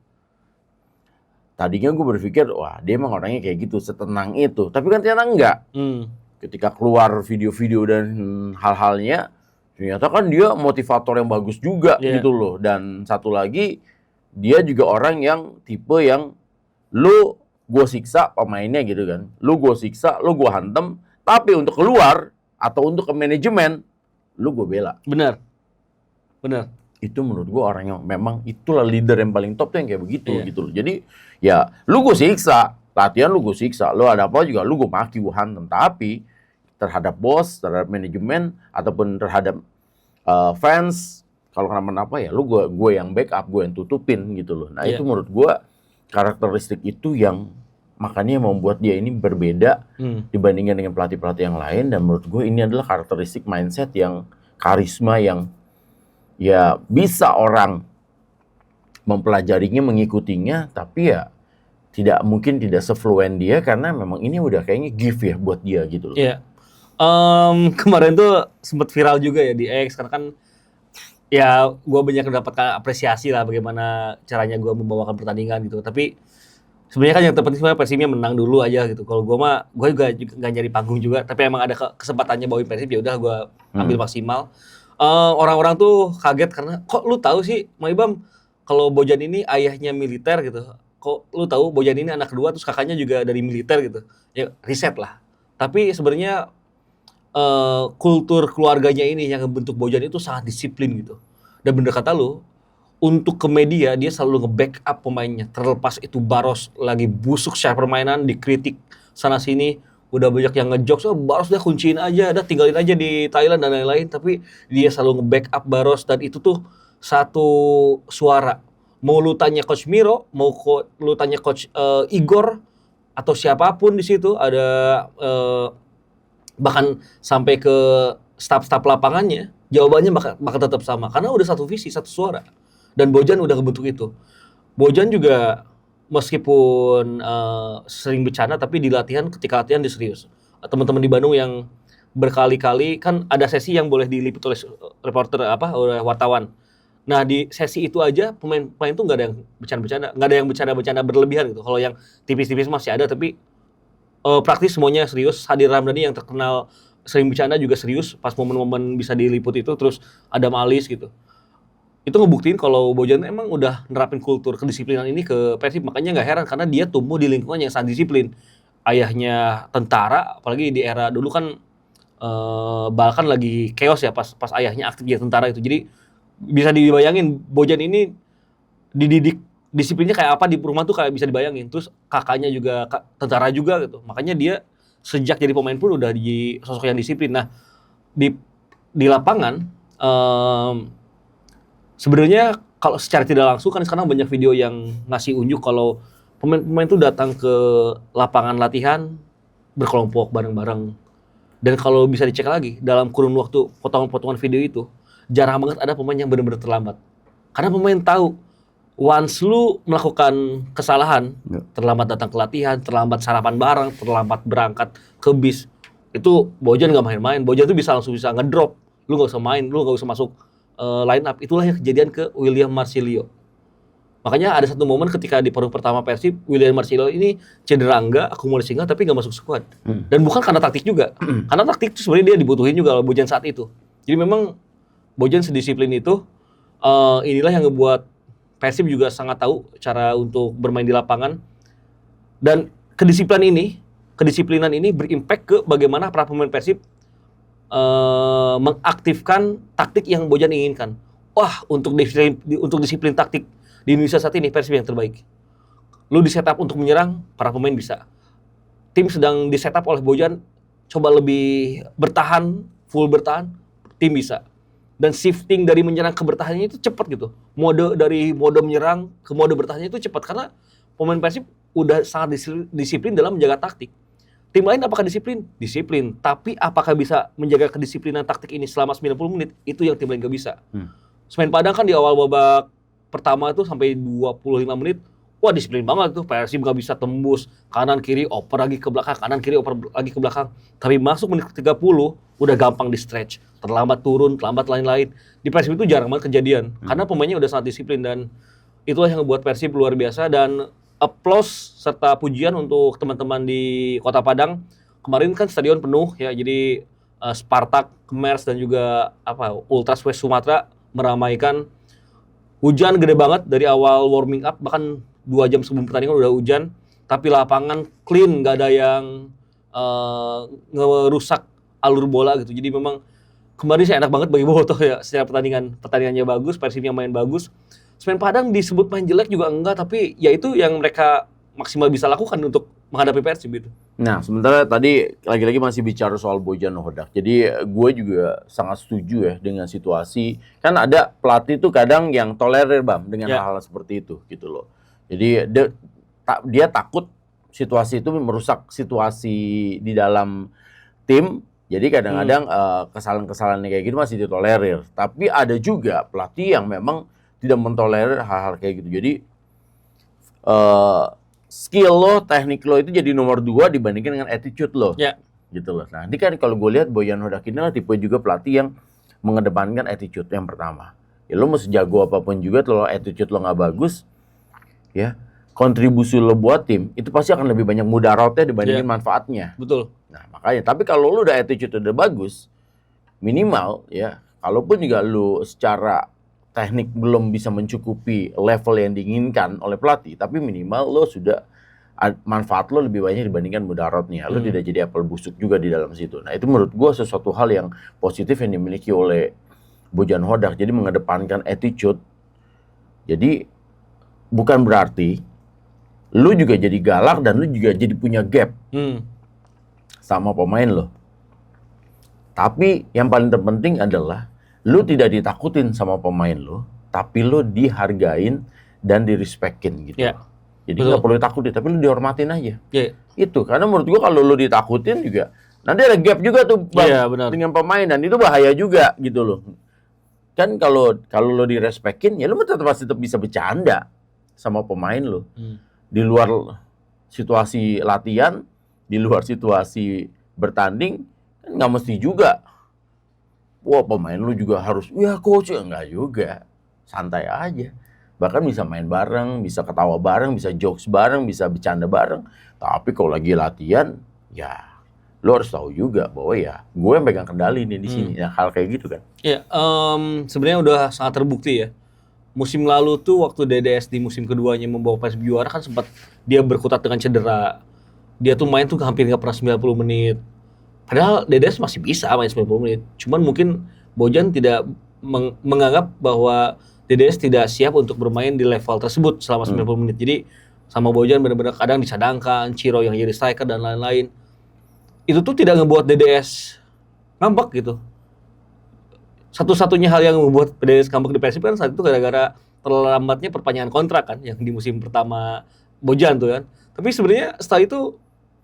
Tadinya gue berpikir wah dia emang orangnya kayak gitu, setenang itu. Tapi kan ternyata enggak. Ketika keluar video-video dan hal-halnya Ternyata kan dia motivator yang bagus juga Iya. gitu loh. Dan satu lagi, dia juga orang yang tipe yang lu gue siksa pemainnya gitu kan. Lu gue siksa, lu gue hantem, tapi untuk keluar atau untuk ke manajemen, lu gue bela. Benar. Itu menurut gue orang yang memang itulah leader yang paling top tuh yang kayak begitu Iya. gitu loh. Jadi ya lu gue siksa, latihan lu gue siksa, lu ada apa juga lu gue maki, gue hantem. Tapi terhadap bos, terhadap manajemen ataupun terhadap fans, kalau kenapa-napa ya lu gue yang backup, gue yang tutupin gitu loh. Nah Iya. itu menurut gue karakteristik itu yang makanya membuat dia ini berbeda dibandingkan dengan pelatih-pelatih yang lain. Dan menurut gue ini adalah karakteristik mindset yang karisma yang ya bisa orang mempelajarinya, mengikutinya, tapi ya tidak sefluen dia karena memang ini udah kayaknya gift ya buat dia gitu loh. Iya. Kemarin tuh sempat viral juga ya di X karena kan ya gue banyak mendapatkan apresiasi lah bagaimana caranya gue membawakan pertandingan gitu. Tapi sebenarnya kan yang terpenting sebenarnya Persibnya menang dulu aja gitu. Kalau gue mah gue juga nggak nyari panggung juga, tapi emang ada kesempatannya bawain Persib ya udah gue ambil maksimal. Orang-orang tuh kaget karena kok lu tahu sih Maibam kalau Bojan ini ayahnya militer gitu. Kok lu tahu Bojan ini anak kedua terus kakaknya juga dari militer gitu. Ya riset lah. Tapi sebenarnya kultur keluarganya ini yang membentuk Bojan itu sangat disiplin gitu. Dan bener kata lu, untuk ke media dia selalu nge-backup pemainnya. Terlepas itu Baros lagi busuk secara permainan, dikritik sana sini, udah banyak yang ngejokes, Baros udah kunciin aja, udah tinggalin aja di Thailand dan lain-lain. Tapi dia selalu nge-backup Baros dan itu tuh satu suara. Mau lu tanya Coach Miro, mau lu tanya Coach Igor atau siapapun di situ, ada bahkan sampai ke staf-staf lapangannya, jawabannya bakal tetap sama karena udah satu visi, satu suara. Dan Bojan udah kebentuk itu. Bojan juga meskipun sering bercanda tapi di latihan, ketika latihan dia serius. Teman-teman di Bandung yang berkali-kali kan ada sesi yang boleh diliput oleh reporter oleh wartawan. Nah di sesi itu aja pemain tuh nggak ada yang bercanda-bercanda, nggak ada yang bercanda-bercanda berlebihan gitu. Kalau yang tipis-tipis masih ada, tapi praktis semuanya serius. Hadir Ramdhani yang terkenal sering bercanda juga serius pas momen-momen bisa diliput itu. Terus ada Malis gitu. Itu ngebuktiin kalau Bojan emang udah nerapin kultur kedisiplinan ini ke Persib. Makanya nggak heran karena dia tumbuh di lingkungan yang sangat disiplin. Ayahnya tentara, apalagi di era dulu kan bahkan lagi chaos ya pas ayahnya aktif jadi tentara itu. Jadi bisa dibayangin Bojan ini dididik disiplinnya kayak apa di rumah tuh kayak bisa dibayangin. Terus kakaknya juga tentara juga gitu. Makanya dia sejak jadi pemain pun udah di sosok yang disiplin. Nah, di lapangan sebenarnya kalau secara tidak langsung kan sekarang banyak video yang ngasih unjuk kalau pemain-pemain tuh datang ke lapangan latihan berkelompok bareng-bareng. Dan kalau bisa dicek lagi dalam kurun waktu potongan-potongan video itu jarang banget ada pemain yang benar-benar terlambat. Karena pemain tahu once lu melakukan kesalahan, terlambat datang ke latihan, terlambat sarapan bareng, terlambat berangkat ke bis, itu Bojan nggak main-main. Bojan tuh langsung bisa ngedrop. Lu nggak usah main, lu nggak usah masuk line up. Itulah yang kejadian ke William Marcilio. Makanya ada satu momen ketika di paruh pertama Persib, William Marcilio ini cedera enggak, akumulasi enggak, tapi nggak masuk squad. Dan bukan karena taktik juga. Karena taktik itu sebenarnya dia dibutuhin juga oleh Bojan saat itu. Jadi memang Bojan sedisiplin itu, inilah yang ngebuat Persib juga sangat tahu cara untuk bermain di lapangan. Dan kedisiplinan ini berimpact ke bagaimana para pemain Persib mengaktifkan taktik yang Bojan inginkan. Wah, untuk disiplin taktik di Indonesia saat ini Persib yang terbaik. Lu di setup untuk menyerang, para pemain bisa. Tim sedang di setup oleh Bojan, coba lebih bertahan, full bertahan, tim bisa. Dan shifting dari menyerang ke bertahannya itu cepat gitu. Dari mode menyerang ke mode bertahannya itu cepat karena pemain Persib udah sangat disiplin dalam menjaga taktik. Tim lain apakah disiplin? Disiplin. Tapi apakah bisa menjaga kedisiplinan taktik ini selama 90 menit? Itu yang tim lain gak bisa. Semen Padang kan di awal babak pertama itu sampai 25 menit, wah disiplin banget tuh. Persib gak bisa tembus kanan kiri oper lagi ke belakang, kanan kiri oper lagi ke belakang. Tapi masuk menit 30 udah gampang di stretch, terlambat turun, terlambat lain-lain. Di Persib itu jarang banget kejadian karena pemainnya udah sangat disiplin dan itulah yang membuat Persib luar biasa. Dan applause serta pujian untuk teman-teman di Kota Padang. Kemarin kan stadion penuh ya, jadi Spartak, Kemers dan juga Ultras West Sumatera meramaikan. Hujan gede banget dari awal warming up, bahkan 2 jam sebelum pertandingan udah hujan, tapi lapangan clean, nggak ada yang ngerusak alur bola gitu. Jadi memang kemarin sih enak banget bagi Bobotoh ya, secara pertandingannya bagus, Persibnya main bagus. Semen Padang disebut main jelek juga enggak, tapi ya itu yang mereka maksimal bisa lakukan untuk menghadapi Persib gitu. Nah, sementara tadi lagi-lagi masih bicara soal Bojan Hodak. Jadi gue juga sangat setuju ya dengan situasi. Kan ada pelatih tuh kadang yang tolerir Bam dengan hal-hal seperti itu gitu loh. Jadi dia takut situasi itu merusak situasi di dalam tim. Jadi kadang-kadang kesalahan-kesalahan kayak gitu masih ditolerir. Tapi ada juga pelatih yang memang tidak mentolerir hal-hal kayak gitu. Jadi skill lo, teknik lo itu jadi nomor 2 dibandingkan dengan attitude lo. Ya. Gitu loh. Nah, ini kan kalau gue lihat Bojan Hodak ini lah tipe juga pelatih yang mengedepankan attitude yang pertama. Ya lo mau sejago apapun juga kalau attitude lo nggak bagus, ya kontribusi lo buat tim itu pasti akan lebih banyak mudaratnya dibandingin manfaatnya. Betul. Nah, makanya. Tapi kalau lo udah attitude udah bagus, minimal ya, kalaupun juga lo secara teknik belum bisa mencukupi level yang diinginkan oleh pelatih, tapi minimal lo sudah manfaat lo lebih banyak dibandingkan mudaratnya. Lo tidak jadi apel busuk juga di dalam situ. Nah, itu menurut gue sesuatu hal yang positif yang dimiliki oleh Bojan Hodak. Jadi mengedepankan attitude. Jadi bukan berarti lo juga jadi galak dan lo juga jadi punya gap sama pemain lo. Tapi yang paling terpenting adalah lu tidak ditakutin sama pemain lu, tapi lu dihargain dan direspekin gitu. Yeah. Jadi nggak perlu ditakutin, tapi lu dihormatin aja. Yeah. Itu karena menurut gua kalau lu ditakutin juga nanti ada gap juga tuh Bang, dengan pemain dan itu bahaya juga gitu loh. Kan kalau lu direspekin ya lu tetap bisa bercanda sama pemain lu. Di luar situasi latihan, di luar situasi bertanding kan nggak mesti juga. Wah, pemain lu juga harus, ya coach, enggak juga. Santai aja. Bahkan bisa main bareng, bisa ketawa bareng, bisa jokes bareng, bisa bercanda bareng. Tapi kalau lagi latihan, ya lu harus tahu juga bahwa ya gue yang pegang kendali nih di sini. Ya, hal kayak gitu kan. Iya, sebenarnya udah sangat terbukti ya. Musim lalu tuh waktu DDS di musim keduanya membawa Persib juara kan sempat dia berkutat dengan cedera. Dia tuh main tuh hampir nggak pernah 90 menit. Padahal DDS masih bisa main 90 menit. Cuman mungkin Bojan tidak menganggap bahwa DDS tidak siap untuk bermain di level tersebut selama 90 menit. Jadi sama Bojan benar-benar kadang disadangkan, Ciro yang jadi striker dan lain-lain. Itu tuh tidak ngebuat DDS ngambek gitu. Satu-satunya hal yang membuat DDS ngambek di Persib kan saat itu gara-gara terlambatnya perpanjangan kontrak kan yang di musim pertama Bojan tuh kan. Tapi sebenarnya setelah itu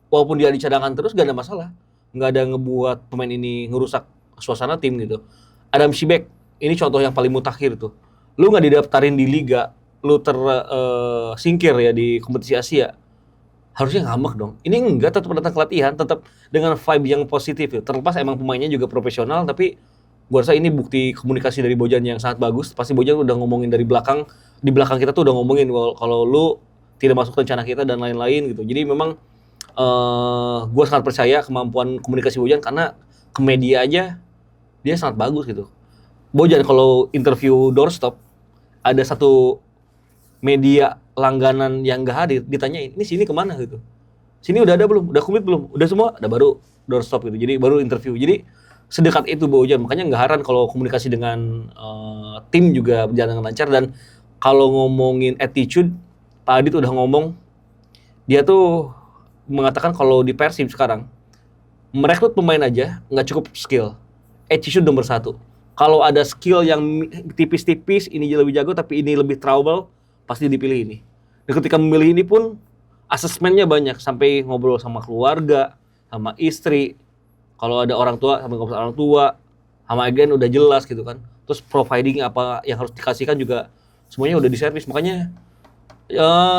walaupun dia dicadangkan terus gak ada masalah. Nggak ada ngebuat pemain ini ngerusak suasana tim gitu. Adam Shibek, ini contoh yang paling mutakhir tuh. Lu nggak didaftarin di liga, lu tersingkir ya di kompetisi Asia. Harusnya ngambek dong. Ini enggak, tetap datang ke latihan, tetap dengan vibe yang positif ya. Terlepas emang pemainnya juga profesional, tapi gua rasa ini bukti komunikasi dari Bojan yang sangat bagus. Pasti Bojan udah ngomongin dari belakang, di belakang kita tuh udah ngomongin kalau lu tidak masuk rencana kita dan lain-lain gitu. Jadi memang gue sangat percaya kemampuan komunikasi Bojan karena ke media aja dia sangat bagus gitu. Bojan kalau interview doorstop ada satu media langganan yang gak hadir ditanyain ini sini kemana gitu. Sini udah ada belum? Udah komit belum? Udah semua? Ada baru doorstop gitu. Jadi baru interview. Jadi sedekat itu Bojan. Makanya nggak heran kalau komunikasi dengan tim juga berjalan dengan lancar. Dan kalau ngomongin attitude, Pak Adit udah ngomong dia tuh mengatakan kalau di Persib sekarang merekrut pemain aja nggak cukup skill, attitude nomor 1. Kalau ada skill yang tipis-tipis, ini lebih jago tapi ini lebih trouble, pasti dipilih ini. Dan ketika memilih ini pun asesmennya banyak, sampai ngobrol sama keluarga, sama istri. Kalau ada orang tua, sampai ngobrol sama orang tua, sama agen udah jelas gitu kan. Terus providing apa yang harus dikasihkan juga semuanya udah diservis. Makanya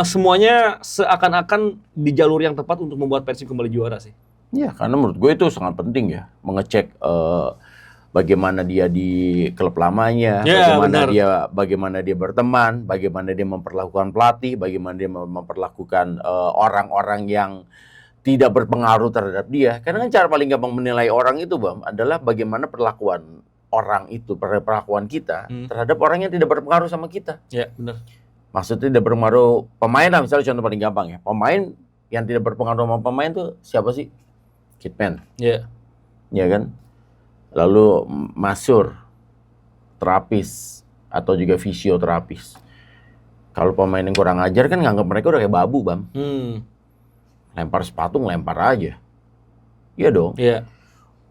semuanya seakan-akan di jalur yang tepat untuk membuat Persib kembali juara sih. Iya, karena menurut gue itu sangat penting ya, mengecek bagaimana dia di klub lamanya, bagaimana dia berteman, bagaimana dia memperlakukan pelatih, bagaimana dia memperlakukan orang-orang yang tidak berpengaruh terhadap dia. Karena kan cara paling gampang menilai orang itu, Bam, adalah bagaimana perlakuan orang itu, perlakuan kita terhadap orang yang tidak berpengaruh sama kita. Ya, benar. Maksudnya tidak berpengaruh pemain lah, misalnya contoh paling gampang ya. Pemain yang tidak berpengaruh sama pemain tuh siapa sih? Kitman. Ya. Ya kan? Lalu masur, terapis, atau juga fisioterapis. Kalau pemain yang kurang ajar kan nganggap mereka udah kayak babu, Bam. Lempar sepatu, ngelempar aja. Iya dong. Iya.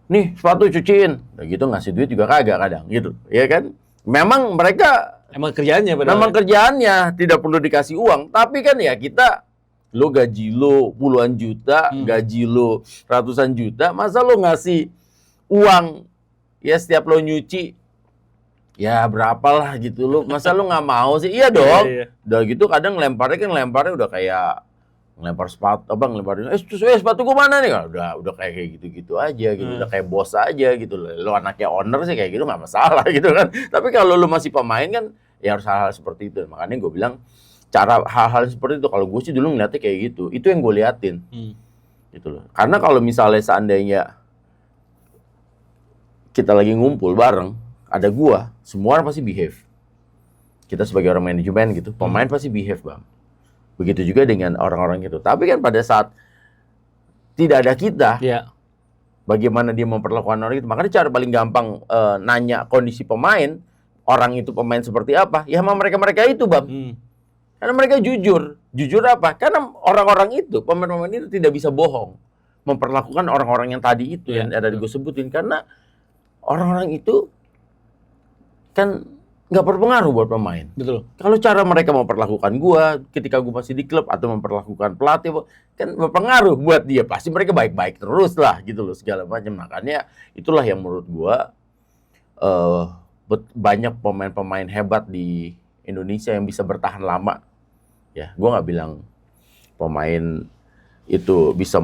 Nih, sepatu cuciin. Udah gitu ngasih duit juga kagak kadang, gitu. Iya kan? Memang mereka Emang kerjaannya padahal. memang kerjaannya tidak perlu dikasih uang, tapi kan ya kita, lo gaji lo puluhan juta, gaji lo ratusan juta, masa lo ngasih uang ya setiap lo nyuci ya berapalah gitu lo, masa lo nggak mau sih? Iya dong. Iya. Udah gitu kadang lemparnya udah kayak ngelempar sepatu, ngelemparin, sepatu gua mana nih? Udah kayak gitu-gitu aja gitu, udah kayak bos aja gitu. Lo anaknya owner sih kayak gitu nggak masalah gitu kan. Tapi kalau lo masih pemain kan ya harus hal-hal seperti itu. Makanya gue bilang cara hal-hal seperti itu, kalau gue sih dulu ngeliatnya kayak gitu, itu yang gue liatin. Gitu loh. Karena kalau misalnya seandainya kita lagi ngumpul bareng, ada gua, semua orang pasti behave. Kita sebagai orang manajemen gitu, pemain pasti behave, Bang. Begitu juga dengan orang-orang itu. Tapi kan pada saat tidak ada kita, bagaimana dia memperlakukan orang itu. Makanya cara paling gampang nanya kondisi pemain, orang itu pemain seperti apa, ya sama mereka-mereka itu, Bang. Karena mereka jujur. Jujur apa? Karena orang-orang itu, pemain-pemain itu tidak bisa bohong. Memperlakukan orang-orang yang tadi itu, yang ada gue sebutin. Karena orang-orang itu kan nggak berpengaruh buat pemain. Betul. Kalau cara mereka memperlakukan gua ketika gua masih di klub atau memperlakukan pelatih kan berpengaruh buat dia. Pasti mereka baik-baik terus lah gitu loh segala macam. Makanya itulah yang menurut gua banyak pemain-pemain hebat di Indonesia yang bisa bertahan lama. Ya, gua nggak bilang pemain itu bisa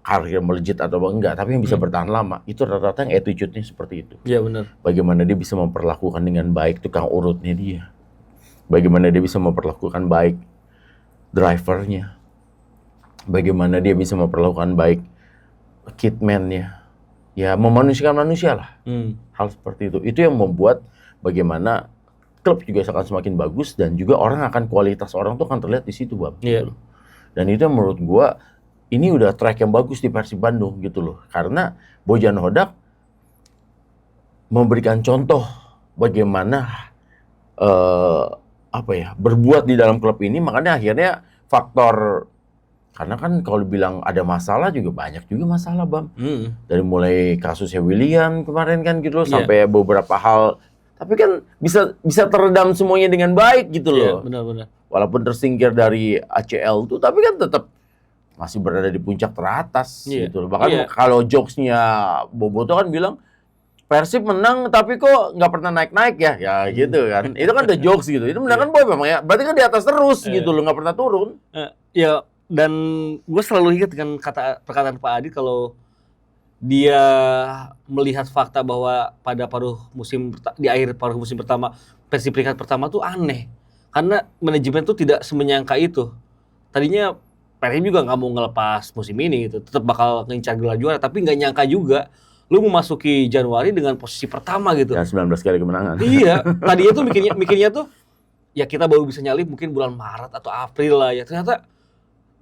karir melejit atau enggak, tapi yang bisa bertahan lama itu rata-rata yang attitude-nya seperti itu. Iya benar. Bagaimana dia bisa memperlakukan dengan baik tukang urutnya dia, bagaimana dia bisa memperlakukan baik drivernya, bagaimana dia bisa memperlakukan baik kitman-nya, ya memanusiakan manusia lah. Hal seperti itu yang membuat bagaimana klub juga akan semakin bagus dan juga kualitas orang tuh akan terlihat di situ, Bang. Iya. Gitu. Dan itu menurut gua ini udah track yang bagus di Persib Bandung gitu loh. Karena Bojan Hodak memberikan contoh bagaimana berbuat di dalam klub ini. Makanya akhirnya faktor, karena kan kalau bilang ada masalah juga banyak juga masalah, Bang. Dari mulai kasusnya William kemarin kan gitu loh, sampai beberapa hal. Tapi kan bisa teredam semuanya dengan baik gitu loh. Benar-benar. Walaupun tersingkir dari ACL tuh, tapi kan tetap masih berada di puncak teratas gitu loh. Bahkan kalau jokesnya Bobo tuh kan bilang Persib menang tapi kok nggak pernah naik-naik ya gitu kan. Itu kan the jokes gitu. Itu benar kan Boy memang ya. Berarti kan di atas terus gitu loh, nggak pernah turun. Ya, dan gue selalu ingat dengan perkataan Pak Adi kalau dia melihat fakta bahwa di akhir paruh musim pertama Persib peringkat pertama tuh aneh. Karena manajemen tuh tidak semenyangka itu. Tadinya Persib juga nggak mau ngelepas musim ini gitu, tetap bakal ngincar gelar juara, tapi nggak nyangka juga lu memasuki Januari dengan posisi pertama gitu. Ya 19 kali kemenangan. Iya, tadinya tuh mikirnya tuh ya kita baru bisa nyalip mungkin bulan Maret atau April lah ya. Ternyata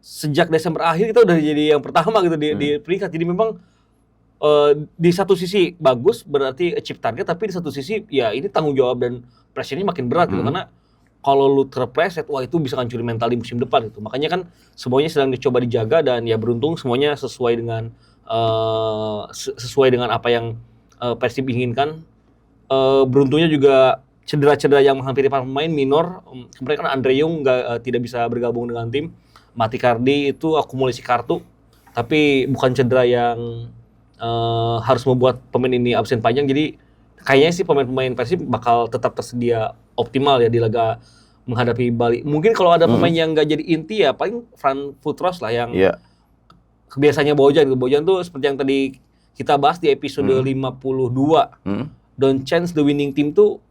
sejak Desember akhir kita udah jadi yang pertama gitu di peringkat. Jadi memang di satu sisi bagus berarti achieve target, tapi di satu sisi ya ini tanggung jawab dan pressure-nya makin berat gitu, karena kalau lu terpleset, wah itu bisa ngancuri mental di musim depan gitu. Makanya kan semuanya sedang dicoba dijaga dan ya beruntung semuanya sesuai dengan apa yang Persib inginkan. Beruntungnya juga cedera-cedera yang menghampiri para pemain minor. Kemarin kan Andre Yung tidak bisa bergabung dengan tim. Mati Kardi itu akumulasi kartu, tapi bukan cedera yang harus membuat pemain ini absen panjang. Jadi kayaknya sih pemain-pemain Persib bakal tetap tersedia optimal ya di laga menghadapi Bali. Mungkin kalau ada pemain yang nggak jadi inti ya paling Fran Futros lah yang kebiasaannya Bojan. Bojan tuh seperti yang tadi kita bahas di episode 52. Don't chance the winning team tuh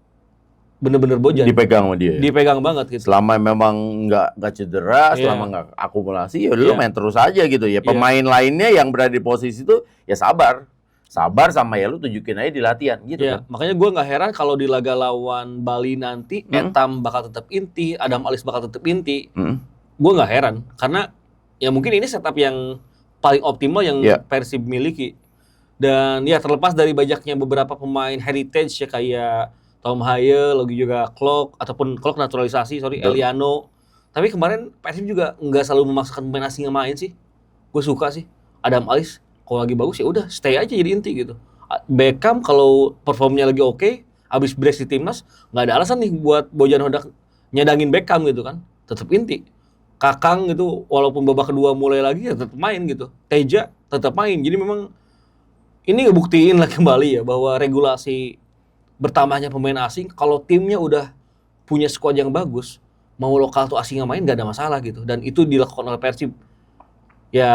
bener-bener Bojan. Dipegang sama dia. Dipegang banget gitu. Selama memang nggak cedera, selama nggak akumulasi, ya lu main terus aja gitu ya. Pemain lainnya yang berada di posisi itu ya sabar sama ya lu tunjukin aja di latihan gitu kan. Makanya gue nggak heran kalau di laga lawan Bali nanti Etam bakal tetap inti, Adam Alis bakal tetap inti. Gue nggak heran karena ya mungkin ini setup yang paling optimal yang Persib miliki. Dan ya terlepas dari banyaknya beberapa pemain heritage ya kayak Tom Haye, lagi juga Klok ataupun Klok naturalisasi, Eliano. Tapi kemarin Persib juga nggak selalu memaksakan pemain asing yang main sih. Gue suka sih. Adam Alis kalau lagi bagus ya udah stay aja jadi inti gitu. Beckham kalau performnya lagi oke, abis brace di timnas, nggak ada alasan nih buat Bojan Hodak nyadangin Beckham gitu kan. Tetap inti. Kakang gitu walaupun babak kedua mulai lagi ya tetap main gitu. Teja tetap main. Jadi memang ini ngebuktiin lagi kembali ya bahwa regulasi bertambahnya pemain asing, kalau timnya udah punya skuad yang bagus, mau lokal atau asing yang main gak ada masalah gitu. Dan itu dilakukan oleh Persib. Ya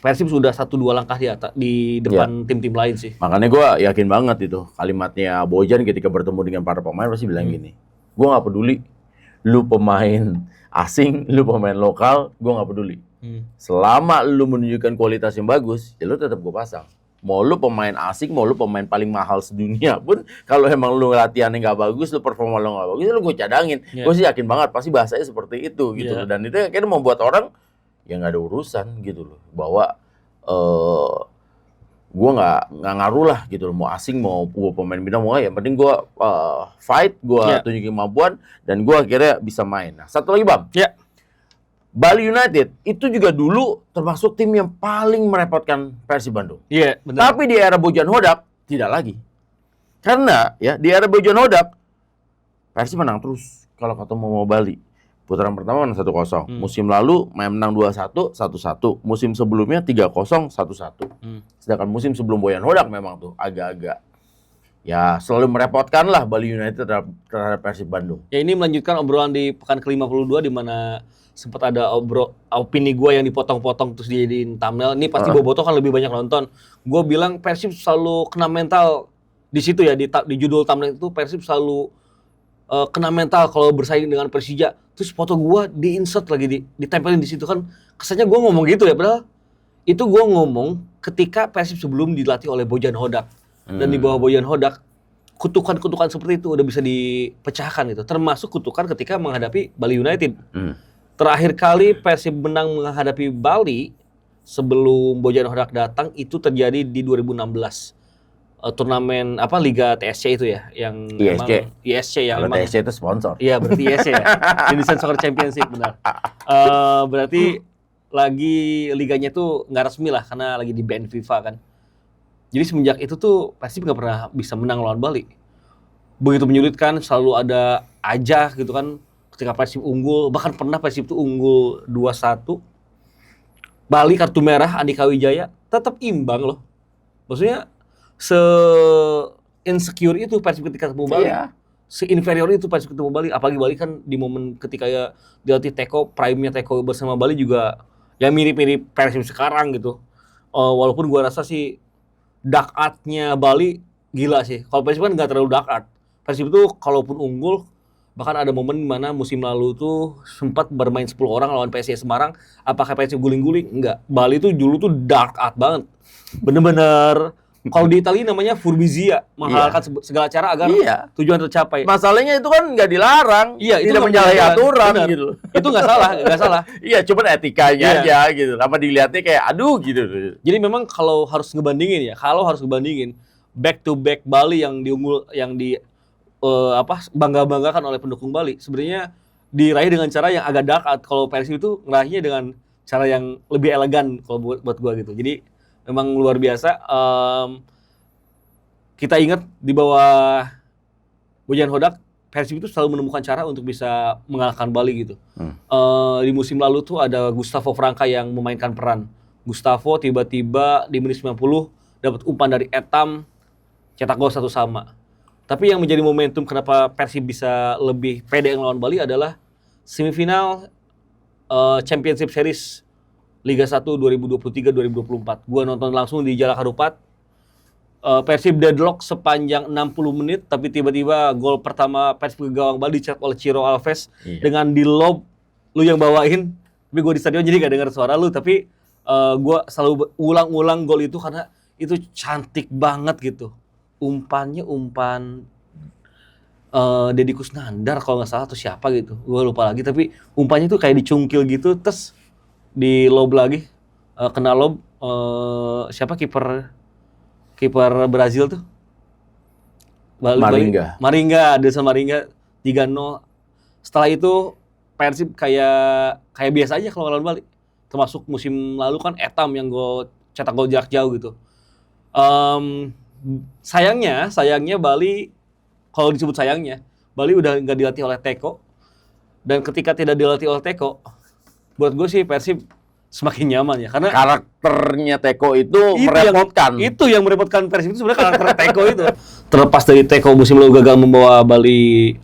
Persib sudah 1-2 langkah di depan tim-tim lain sih. Makanya gue yakin banget itu kalimatnya Bojan ketika bertemu dengan para pemain pasti bilang gini, gue gak peduli lu pemain asing, lu pemain lokal, gue gak peduli. Selama lu menunjukkan kualitas yang bagus, ya lu tetap gue pasang. Mau lu pemain asing, mau lu pemain paling mahal sedunia pun, kalau emang lu latihannya nggak bagus, lu performa lu nggak bagus, lu gue cadangin. Gue sih yakin banget, pasti bahasanya seperti itu gitu loh. Dan itu kayaknya membuat orang ya nggak ada urusan gitu loh, bahwa gue nggak ngaruh lah gitu loh, mau asing mau gue pemain bintang mau yang penting gue fight, gue tunjukin kemampuan dan gue akhirnya bisa main. Nah, satu lagi Bang. Bali United itu juga dulu termasuk tim yang paling merepotkan Persib Bandung. Iya, benar. Tapi di era Bojan Hodak tidak lagi. Karena ya di era Bojan Hodak Persib menang terus kalau ketemu mau Bali. Putaran pertama menang 1-0. Musim lalu menang 2-1, 1-1. Musim sebelumnya 3-0, 1-1. Sedangkan musim sebelum Bojan Hodak memang tuh agak-agak ya selalu merepotkan lah Bali United terhadap Persib Bandung. Ya ini melanjutkan obrolan di pekan ke-52 di mana sempat ada opini gue yang dipotong-potong terus dijadiin thumbnail. Ini pasti Boboto kan lebih banyak nonton. Gue bilang Persib selalu kena mental di situ ya, di judul thumbnail itu Persib selalu kena mental kalau bersaing dengan Persija. Terus foto gue di-insert lagi, ditempelin di situ kan. Kesannya gue ngomong gitu ya, padahal itu gue ngomong ketika Persib sebelum dilatih oleh Bojan Hodak. Dan di bawah Bojan Hodak, kutukan-kutukan seperti itu udah bisa dipecahkan gitu. Termasuk kutukan ketika menghadapi Bali United. Terakhir kali Persib menang menghadapi Bali sebelum Bojan Hodak datang itu terjadi di 2016. Turnamen apa Liga TSC itu ya yang ISC yang emang TSC itu sponsor. Iya, berarti ISC ya. Indonesian Soccer Championship benar. Berarti lagi liganya tuh nggak resmi lah karena lagi di ban FIFA kan. Jadi semenjak itu tuh Persib nggak pernah bisa menang lawan Bali. Begitu menyulitkan, selalu ada aja gitu kan. Ketika Persib unggul, bahkan pernah Persib itu unggul 2-1. Bali kartu merah Andika Wijaya tetap imbang loh. Maksudnya se-insecure itu Persib ketika ketemu Bali. Se-inferior itu Persib ketemu Bali. Apalagi Bali kan di momen ketika ya dilatih Teko, prime-nya Teko bersama Bali juga ya mirip-mirip Persib sekarang gitu. Walaupun gua rasa sih dark art-nya Bali gila sih. Kalau Persib kan nggak terlalu dark art. Persib itu kalaupun unggul, bahkan ada momen di mana musim lalu tuh sempat bermain 10 orang lawan PSIS Semarang. Apakah Persib guling-guling? Enggak. Bali tuh dulu tuh dark art banget. Bener-bener. Kalau di Italia namanya furbizia. Menghalalkan segala cara agar tujuan tercapai. Masalahnya itu kan nggak dilarang. Iya, itu tidak menyalahi aturan gitu. Itu nggak salah. Iya, cuman etikanya aja gitu. Apa dilihatnya kayak aduh gitu. Jadi memang kalau harus ngebandingin back to back Bali yang bangga-banggakan oleh pendukung Bali. Sebenarnya diraih dengan cara yang agak dark art. Kalau Persib itu ngeraihnya dengan cara yang lebih elegan kalau buat gua gitu. Jadi memang luar biasa. Kita ingat di bawah Bojan Hodak, Persib itu selalu menemukan cara untuk bisa mengalahkan Bali gitu. Di musim lalu tuh ada Gustavo Franca yang memainkan peran. Gustavo tiba-tiba di menit 90 dapat umpan dari Etam, cetak gol 1-1. Tapi yang menjadi momentum kenapa Persib bisa lebih pede ngelawan Bali adalah semifinal Championship Series Liga 1 2023-2024. Gua nonton langsung di Jalak Harupat. Persib deadlock sepanjang 60 menit, tapi tiba-tiba gol pertama Persib ke gawang Bali dicetak oleh Ciro Alves dengan di lob, lu yang bawain, tapi gue di stadion jadi gak dengar suara lu, tapi gue selalu ulang-ulang gol itu karena itu cantik banget gitu. Umpannya umpan Deddy Kusnandar kalau nggak salah atau siapa gitu, gue lupa lagi, tapi umpannya tuh kayak dicungkil gitu, terus di lob lagi, kena lob, siapa kiper Brazil tuh? Maringa, Delson Maringa 3-0. Setelah itu Persib kayak biasa aja kalau lawan Bali. Termasuk musim lalu kan Etam yang cetak gol jarak jauh gitu. Sayangnya Bali, kalau disebut sayangnya, Bali udah nggak dilatih oleh Teko. Dan ketika tidak dilatih oleh Teko, buat gue sih Persib semakin nyaman ya, karena karakternya Teko itu merepotkan. Itu yang merepotkan Persib itu sebenarnya karakter Teko itu. Terlepas dari Teko musim lalu gagal membawa Bali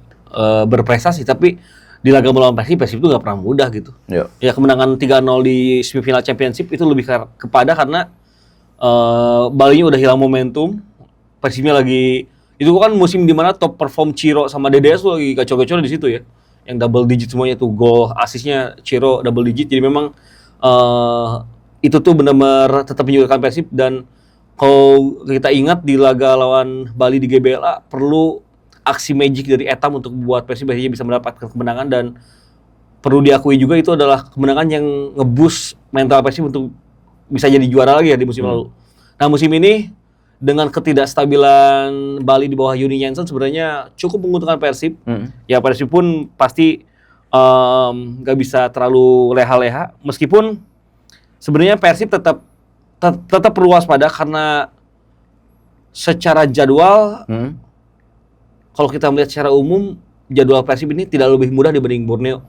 berprestasi, tapi di laga melawan Persib itu nggak pernah mudah gitu. Ya kemenangan 3-0 di semifinal Championship itu lebih kepada karena Balinya udah hilang momentum. Persibnya lagi, itu kan musim dimana top perform Ciro sama DDS tuh lagi kacau-kacau di situ ya. Yang double digit semuanya tuh, gol, asisnya Ciro double digit. Jadi memang itu tuh benar-benar tetap menyuguhkan Persib, dan kalau kita ingat di laga lawan Bali di GBLA perlu aksi magic dari Etam untuk membuat Persib akhirnya bisa mendapatkan kemenangan, dan perlu diakui juga itu adalah kemenangan yang nge-boost mental Persib untuk bisa jadi juara lagi ya di musim lalu. Nah musim ini dengan ketidakstabilan Bali di bawah Yuni Jensen sebenarnya cukup menguntungkan Persib. Ya Persib pun pasti nggak bisa terlalu leha-leha, meskipun sebenarnya Persib tetap perlu waspada karena secara jadwal, kalau kita melihat secara umum jadwal Persib ini tidak lebih mudah dibanding Borneo.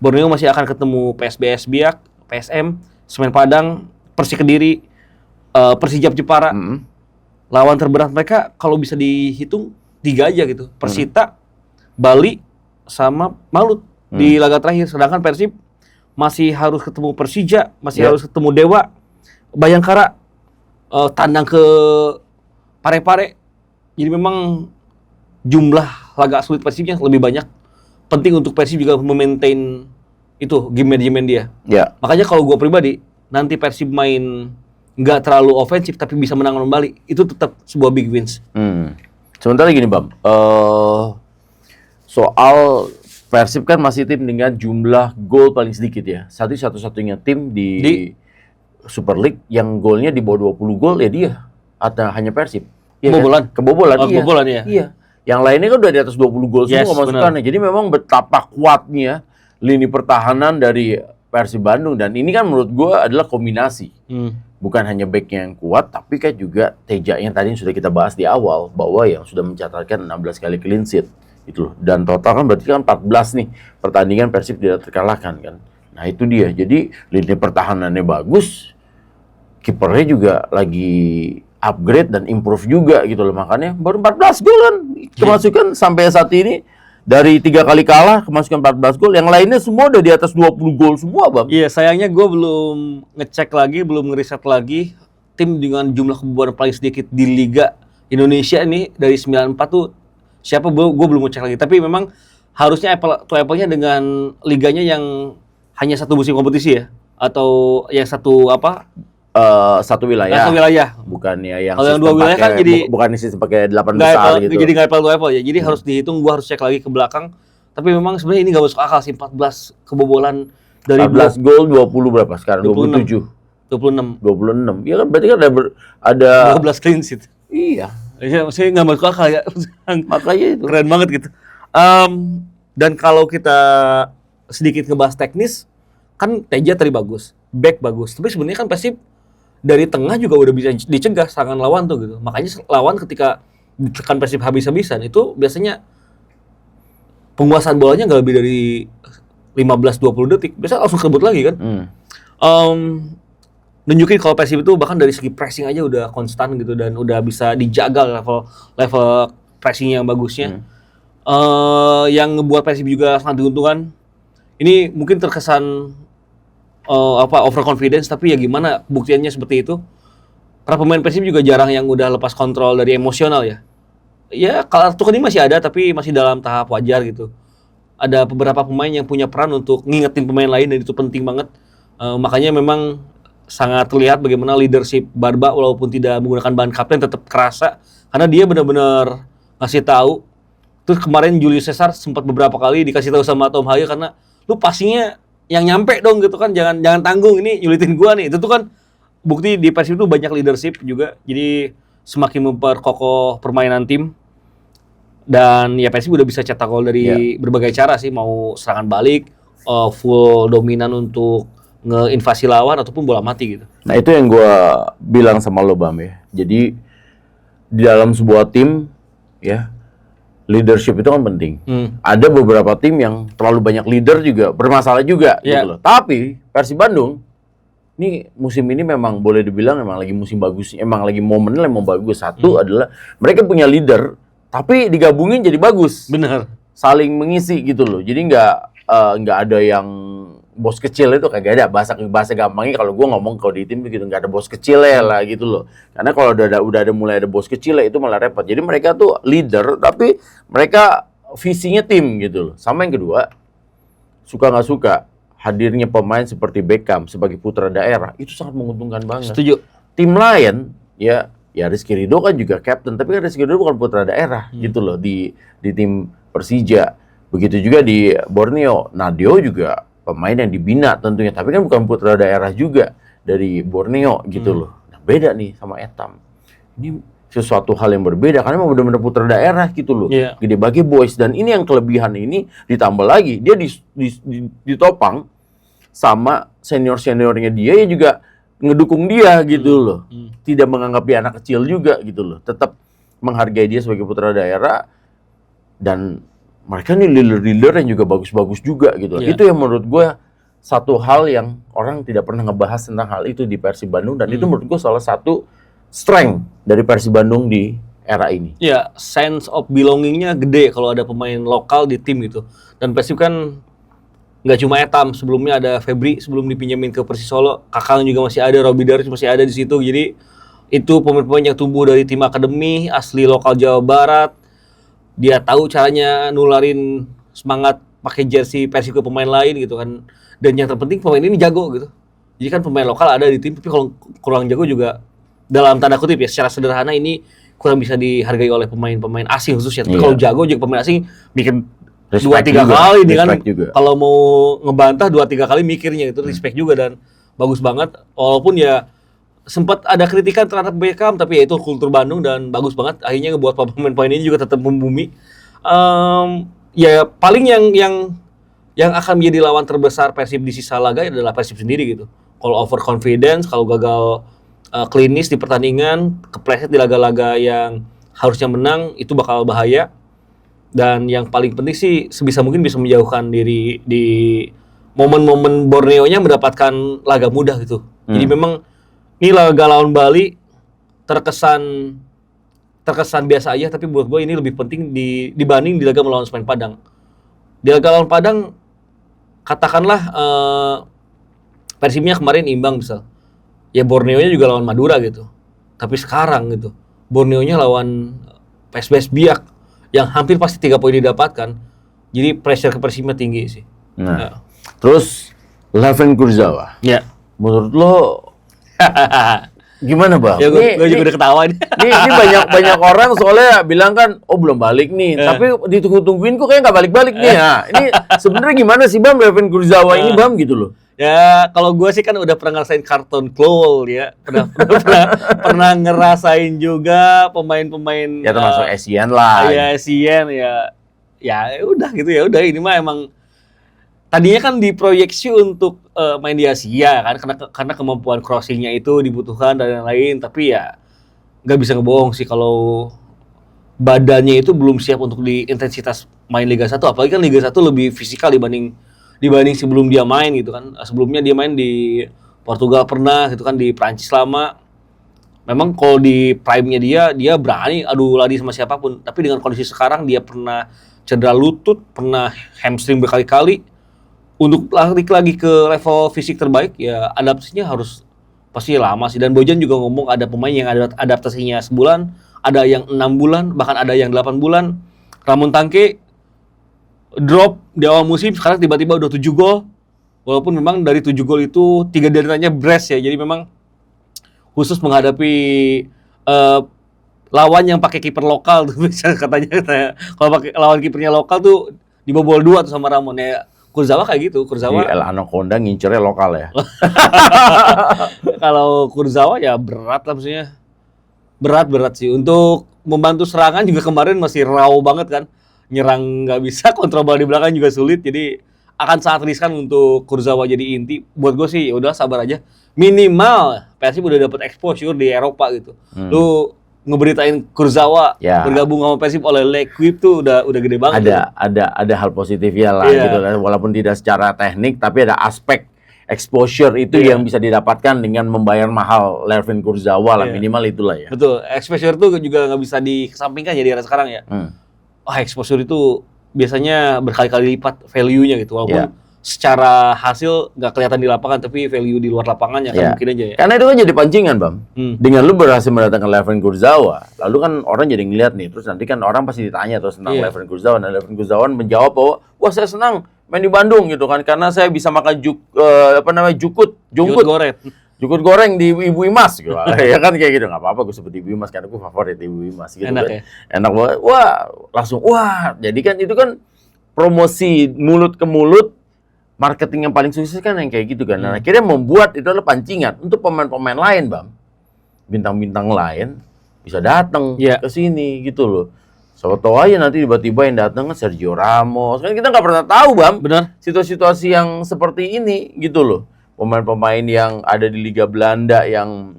Borneo masih akan ketemu PSBS Biak, PSM, Semen Padang, Persik Kediri, Persijap Jepara. Lawan terberat mereka kalau bisa dihitung 3 aja gitu, Persita, Bali, sama Malut di laga terakhir. Sedangkan Persib masih harus ketemu Persija, masih harus ketemu Dewa, Bayangkara, tandang ke Parepare. Jadi memang jumlah laga sulit Persibnya lebih banyak. Penting untuk Persib juga memaintain itu game manajemen dia. Makanya kalau gue pribadi, nanti Persib main nggak terlalu ofensif tapi bisa menang kembali, itu tetap sebuah big wins. Sementara gini Bang, soal Persib kan masih tim dengan jumlah gol paling sedikit ya. Satu-satunya tim di Super League yang golnya di bawah 20 gol ya dia. Hanya Persib. Kebobolan? Kebobolan, iya. Kebobolan ya? Iya. Yang lainnya kan udah di atas 20 gol semua masukannya. Jadi memang betapa kuatnya lini pertahanan dari Persib Bandung. Dan ini kan menurut gue adalah kombinasi. Bukan hanya backnya yang kuat, tapi kan juga Teja yang tadi sudah kita bahas di awal, bahwa yang sudah mencatatkan 16 kali clean sheet. Itu loh. Dan total kan berarti kan 14 nih pertandingan Persib tidak terkalahkan kan. Nah itu dia. Jadi lini pertahanannya bagus, kipernya juga lagi upgrade dan improve juga gitu loh. Makanya baru 14 gol kan kemasukan sampai saat ini. Dari 3 kali kalah kemasukan 14 gol. Yang lainnya semua udah di atas 20 gol semua Bang. Iya, sayangnya gue belum ngecek lagi, belum ngeriset lagi tim dengan jumlah kebobolan paling sedikit di Liga Indonesia ini dari 94 tuh siapa, gue belum ngecek lagi. Tapi memang harusnya apple-nya dengan liganya yang hanya satu musim kompetisi ya, atau yang satu satu wilayah. Satu wilayah. Bukannya yang kalau yang 2 wilayah kan jadi bukan sistem pakai 8 besar gitu. Jadi nggak apple ya. Jadi harus dihitung, gua harus cek lagi ke belakang. Tapi memang sebenarnya ini nggak masuk akal sih, 14 kebobolan dari 14 gol 20 berapa sekarang? 27. 26. Ya kan berarti kan ada 12 clean sheet. Iya. Ya, maksudnya nggak masuk akal ya. Makanya itu keren banget gitu. Dan kalau kita sedikit ngebahas teknis, kan Teja tadi bagus, back bagus. Tapi sebenarnya kan Persib dari tengah juga udah bisa dicegah serangan lawan tuh gitu. Makanya lawan ketika ditekan Persib habis-habisan itu biasanya penguasaan bolanya nggak lebih dari 15-20 detik. Biasanya langsung kebut lagi kan. Nunjukin kalau Persib itu bahkan dari segi pressing aja udah konstan gitu dan udah bisa dijaga level pressing yang bagusnya. Yang ngebuat Persib juga sangat diuntungkan. Ini mungkin terkesan overconfidence, tapi ya gimana buktiannya seperti itu. para pemain Persib juga jarang yang udah lepas kontrol dari emosional ya. Ya, kartu kuning masih ada tapi masih dalam tahap wajar gitu. Ada beberapa pemain yang punya peran untuk ngingetin pemain lain dan itu penting banget. Makanya memang sangat terlihat bagaimana leadership Barba walaupun tidak menggunakan bahan kapten tetap kerasa karena dia benar-benar ngasih tahu. Terus kemarin Julius Caesar sempat beberapa kali dikasih tahu sama Tom Hayo karena lu passingnya yang nyampe dong gitu kan, jangan tanggung, ini nyulitin gua nih. Itu tuh kan bukti di Persib itu banyak leadership juga. Jadi semakin memperkokoh permainan tim. Dan ya Persib udah bisa cetak gol dari berbagai cara sih, mau serangan balik, full dominan untuk ngeinvasi lawan ataupun bola mati gitu. Nah itu yang gue bilang sama lo Bam ya. Jadi di dalam sebuah tim ya leadership itu kan penting. Ada beberapa tim yang terlalu banyak leader juga bermasalah juga gitu loh. Tapi Persib Bandung ini musim ini memang boleh dibilang memang lagi musim bagus, emang lagi momennya emang bagus. Satu adalah mereka punya leader tapi digabungin jadi bagus. Bener. Saling mengisi gitu loh. Jadi nggak ada yang bos kecil itu kagak ada. Bahasa gampangnya kalau gue ngomong kalau di tim gitu nggak ada bos kecil ya lah gitu loh. Karena kalau udah ada mulai ada bos kecil ya itu malah repot. Jadi mereka tuh leader tapi mereka visinya tim gitu loh. Sama yang kedua, suka nggak suka hadirnya pemain seperti Beckham sebagai putra daerah itu sangat menguntungkan banget. Setuju. Tim lain ya Rizky Ridho kan juga kapten, tapi kan Rizky Ridho bukan putra daerah gitu loh di tim Persija. Begitu juga di Borneo, Nadio juga pemain yang dibina tentunya, tapi kan bukan putra daerah juga dari Borneo gitu loh. Nah, beda nih sama Etam. Ini sesuatu hal yang berbeda karena memang benar-benar putra daerah gitu loh. Gede bagi boys, dan ini yang kelebihan ini ditambah lagi dia ditopang sama senior-seniornya dia yang juga ngedukung dia gitu loh. Tidak menganggap dia anak kecil juga gitu loh. Tetap menghargai dia sebagai putra daerah, dan mereka nih leader-leader yang juga bagus-bagus juga gitu. Itu yang menurut gue satu hal yang orang tidak pernah ngebahas tentang hal itu di Persib Bandung, dan itu menurut gue salah satu strength dari Persib Bandung di era ini. Ya, sense of belonging-nya gede kalau ada pemain lokal di tim gitu. Dan Persib kan nggak cuma Etam, sebelumnya ada Febri sebelum dipinjemin ke Persis Solo, Kakang juga masih ada, Robby Darwis masih ada di situ. Jadi itu pemain-pemain yang tumbuh dari tim akademi asli lokal Jawa Barat. Dia tahu caranya nularin semangat pakai jersey Persib ke pemain lain gitu kan. Dan yang terpenting pemain ini jago gitu. Jadi kan pemain lokal ada di tim, tapi kalau kurang jago juga dalam tanda kutip ya secara sederhana ini kurang bisa dihargai oleh pemain-pemain asing khususnya. Tapi kalau jago juga pemain asing bikin 2-3 kali nih kan, kalau mau ngebantah 2-3 kali mikirnya itu respect juga dan bagus banget. Walaupun ya sempat ada kritikan terhadap Beckham, tapi ya itu kultur Bandung dan bagus banget. Akhirnya ngebuat pemain-pemain ini juga tetap membumi. Ya paling yang akan menjadi lawan terbesar Persib di sisa laga adalah Persib sendiri gitu. Kalau overconfidence, kalau gagal klinis di pertandingan, kepleset di laga-laga yang harusnya menang, itu bakal bahaya. Dan yang paling penting sih sebisa mungkin bisa menjauhkan diri di momen-momen Borneo-nya mendapatkan laga mudah gitu. Jadi memang ini laga lawan Bali terkesan biasa aja, tapi buat gue ini lebih penting dibanding di laga melawan Semen Padang. Di laga lawan Padang katakanlah Persibnya kemarin imbang misal. Ya Borneo-nya juga lawan Madura gitu. Tapi sekarang gitu Borneo-nya lawan PSBS Biak yang hampir pasti 3 poin didapatkan. Jadi pressure ke Persibnya tinggi sih. Nah, terus Laven Kurzawa. Ya. Menurut lo gimana Bang? Ya gue juga udah ketawa nih. Ini banyak orang soalnya bilang kan, oh belum balik nih. Tapi ditunggu-tungguin kok kayak nggak balik-balik nih. Nah, ini sebenarnya gimana sih Bang Laven Kurzawa ini Bang gitu loh? Ya kalau gue sih kan udah pernah ngerasain karton claw ya, pernah ngerasain juga pemain-pemain ya termasuk Asian lah. Ya Asian ya udah gitu ya udah ini mah emang tadinya kan diproyeksi untuk main di Asia kan karena kemampuan crossingnya itu dibutuhkan dan lain-lain, tapi ya nggak bisa ngebohong sih kalau badannya itu belum siap untuk di intensitas main Liga 1, apalagi kan Liga 1 lebih fisikal dibanding sebelum dia main gitu kan. Sebelumnya dia main di Portugal pernah gitu kan, di Prancis lama. Memang kalau di prime-nya dia berani adu lari sama siapapun, tapi dengan kondisi sekarang dia pernah cedera lutut, pernah hamstring berkali-kali. Untuk balik lagi ke level fisik terbaik ya adaptasinya harus pasti lama sih. Dan Bojan juga ngomong ada pemain yang ada adaptasinya sebulan, ada yang 6 bulan, bahkan ada yang 8 bulan. Ramon Tanque drop di awal musim, sekarang tiba-tiba udah 7 gol. Walaupun memang dari 7 gol itu 3 diantaranya brace ya. Jadi memang khusus menghadapi lawan yang pakai kiper lokal tuh bisa katanya. Kalau pakai lawan kipernya lokal tuh dibobol 2 tuh sama Ramon ya. Kurzawa kayak gitu, Kurzawa. El Anaconda ngincernya lokal ya. Kalau Kurzawa ya berat lah maksudnya. Berat sih. Untuk membantu serangan juga kemarin masih raw banget kan. Nyerang nggak bisa, kontrol bola di belakang juga sulit. Jadi akan sangat riskan untuk Kurzawa jadi inti. Buat gue sih udah sabar aja. Minimal Persib udah dapat exposure di Eropa gitu. Lu ngeberitain Kurzawa bergabung sama Persib oleh L'Equipe tuh udah gede banget. Ada hal positifnya lah gitu lah. Walaupun tidak secara teknik tapi ada aspek exposure itu yang bisa didapatkan dengan membayar mahal Lervin Kurzawa lah, minimal itulah ya. Betul, exposure itu juga nggak bisa dikesampingkan ya di era sekarang ya. Wah, exposure itu biasanya berkali-kali lipat value-nya gitu, walaupun secara hasil nggak kelihatan di lapangan, tapi value di luar lapangan ya kan mungkin aja ya. Karena itu kan jadi pancingan, Bang. Dengan lu berhasil mendatangkan Lervin Kurzawa, lalu kan orang jadi ngeliat nih, terus nanti kan orang pasti ditanya terus tentang Lervin Kurzawa, dan Lervin Kurzawa menjawab bahwa, wah saya senang main di Bandung gitu kan, karena saya bisa makan jukut goreng di Ibu Imas gitu. Ya kan kayak gitu, nggak apa-apa gue sebut Ibu Imas karena gue favorit Ibu Imas gitu. Enak kan. ya? Enak banget. Wah, jadi kan itu kan promosi mulut ke mulut, marketing yang paling sukses kan yang kayak gitu kan. Nah, akhirnya membuat itu adalah pancingan untuk pemain-pemain lain, Bang. Bintang-bintang lain bisa datang ke sini gitu loh. Siapa tahu aja nanti tiba-tiba yang datang kan Sergio Ramos. Kan kita nggak pernah tahu, Bang. Benar. Situasi yang seperti ini gitu loh. Pemain-pemain yang ada di Liga Belanda yang